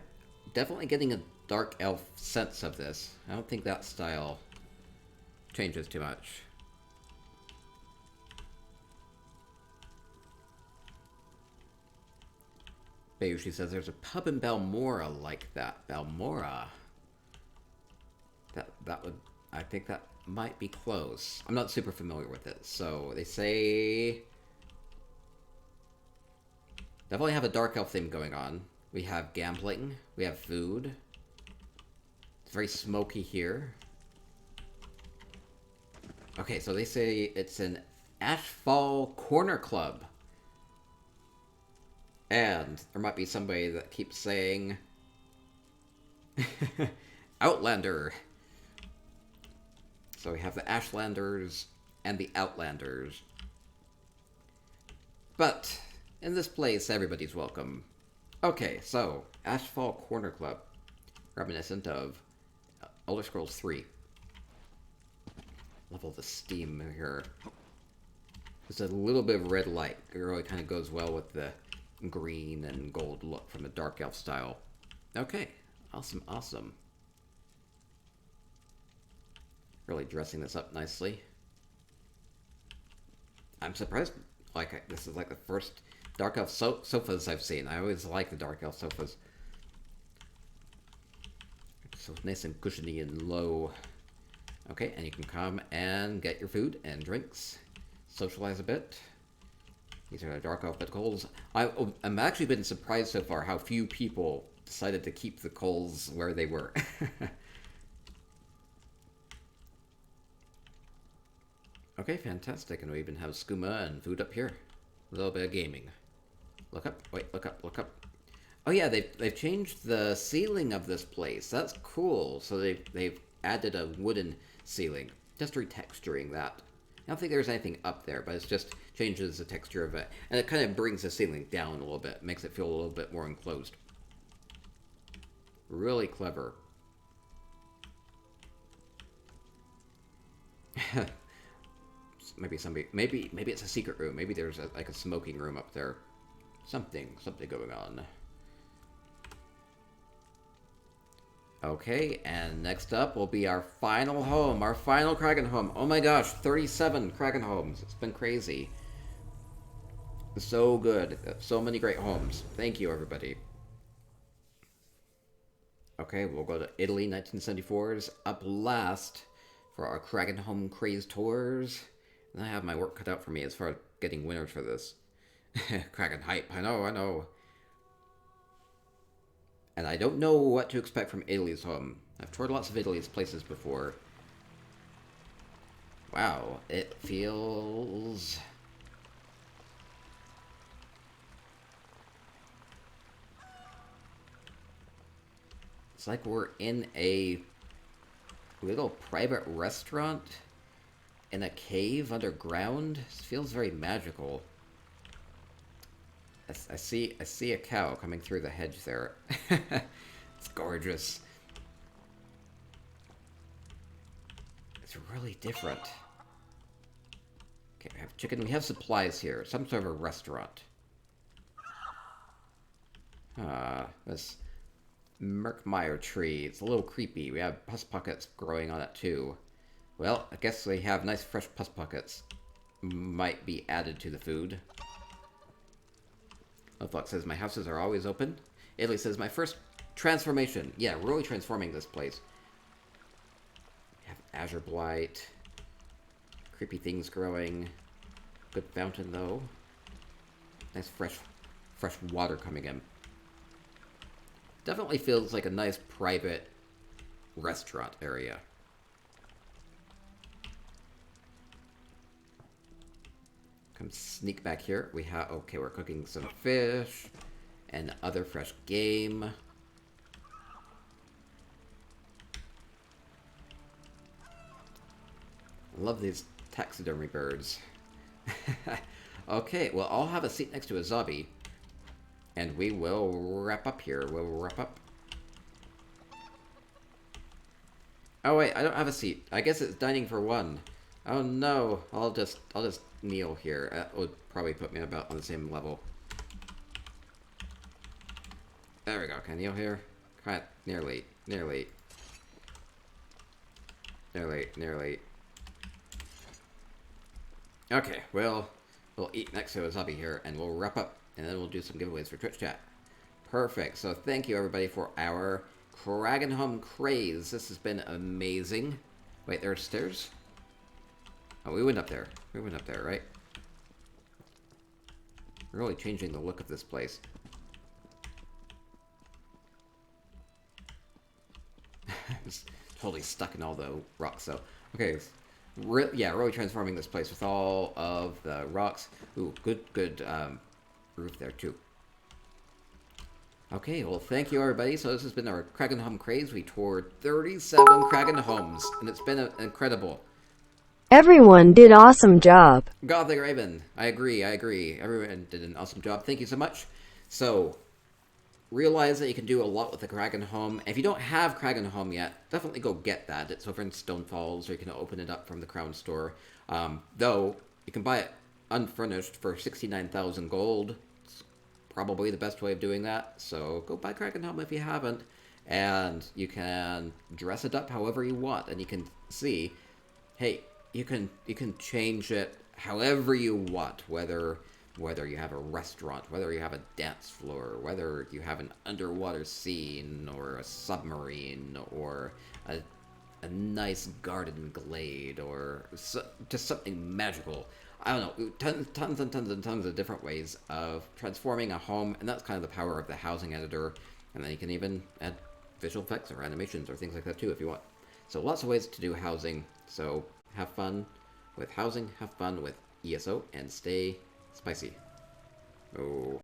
definitely getting a dark elf sense of this. I don't think that style changes too much. Bayushi says there's a pub in Balmora like that. Balmora. That would... I think that might be close. I'm not super familiar with it. So, they say... Definitely have a dark elf theme going on. We have gambling. We have food. It's very smoky here. Okay, so they say it's an Ashfall Corner Club. And there might be somebody that keeps saying... Outlander. So we have the Ashlanders and the Outlanders. But in this place, everybody's welcome. Okay, so Ashfall Corner Club. Reminiscent of Elder Scrolls 3. Level the steam here. There's a little bit of red light. It really kind of goes well with the green and gold look from the Dark Elf style. Okay, awesome, awesome. Really dressing this up nicely. I'm surprised, like, this is like the first Dark Elf sofas I've seen. I always like the Dark Elf sofas. So nice and cushiony and low. Okay, and you can come and get your food and drinks, socialize a bit. These are the dark elf coals. I'm actually been surprised so far how few people decided to keep the coals where they were. Okay, fantastic. And we even have skooma and food up here. A little bit of gaming. Look up. Wait, look up. Look up. Oh yeah, they've changed the ceiling of this place. That's cool. So they've added a wooden ceiling, just retexturing that. I don't think there's anything up there, but it just changes the texture of it, and it kind of brings the ceiling down a little bit, makes it feel a little bit more enclosed. Really clever. Maybe it's a secret room. Maybe there's like a smoking room up there. Something going on. Okay, and next up will be our final home, our final Kragenhome. Oh my gosh, 37 Kragenhomes. It's been crazy. So good. So many great homes. Thank you, everybody. Okay, we'll go to Italy, 1974's up last for our Kragenhome Kraze tours. And I have my work cut out for me as far as getting winners for this. Kragen hype, I know. And I don't know what to expect from Italy's home. I've toured lots of Italy's places before. Wow, it feels... It's like we're in a little private restaurant in a cave underground. It feels very magical. I see a cow coming through the hedge there. It's gorgeous. It's really different. Okay, we have chicken. We have supplies here. Some sort of a restaurant. This Merkmeyer tree. It's a little creepy. We have pus pockets growing on it too. Well, I guess they have nice fresh pus pockets. Might be added to the food. Loflock says, my houses are always open. Italy says, my first transformation. Yeah, really transforming this place. We have azure blight. Creepy things growing. Good fountain, though. Nice fresh water coming in. Definitely feels like a nice private restaurant area. Come sneak back here. We have... Okay, we're cooking some fish and other fresh game. Love these taxidermy birds. Okay, well, I'll have a seat next to a zombie. And we will wrap up here. We'll wrap up. Oh, wait, I don't have a seat. I guess it's dining for one. Oh, no. I'll just kneel here. That would probably put me about on the same level. There we go. Can I kneel here? Kind of nearly. Okay, well, we'll eat next to a zombie here, and we'll wrap up, and then we'll do some giveaways for Twitch chat. Perfect. So thank you, everybody, for our Kragenhome Kraze. This has been amazing. Wait, there are stairs? Oh, we went up there. Right? We're really changing the look of this place. It's totally stuck in all the rocks, so... Okay, yeah, really transforming this place with all of the rocks. Ooh, good roof there, too. Okay, well, thank you, everybody. So this has been our Kragenhome Kraze. We toured 37 Kragenhomes, and it's been incredible. Everyone did awesome job. Gothic Raven. I agree. Everyone did an awesome job. Thank you so much. So, realize that you can do a lot with the Kragenhome. If you don't have Kragenhome yet, definitely go get that. It's over in Stonefalls, or you can open it up from the Crown Store. Though, you can buy it unfurnished for 69,000 gold. It's probably the best way of doing that. So, go buy Kragenhome if you haven't. And you can dress it up however you want. And you can see, hey, you can change it however you want, whether you have a restaurant, whether you have a dance floor, whether you have an underwater scene, or a submarine, or a a nice garden glade, or just something magical. I don't know, tons and tons and tons of different ways of transforming a home, and that's kind of the power of the housing editor. And then you can even add visual effects or animations or things like that too if you want. So lots of ways to do housing. So have fun with housing, have fun with ESO, and stay spicy. Oh.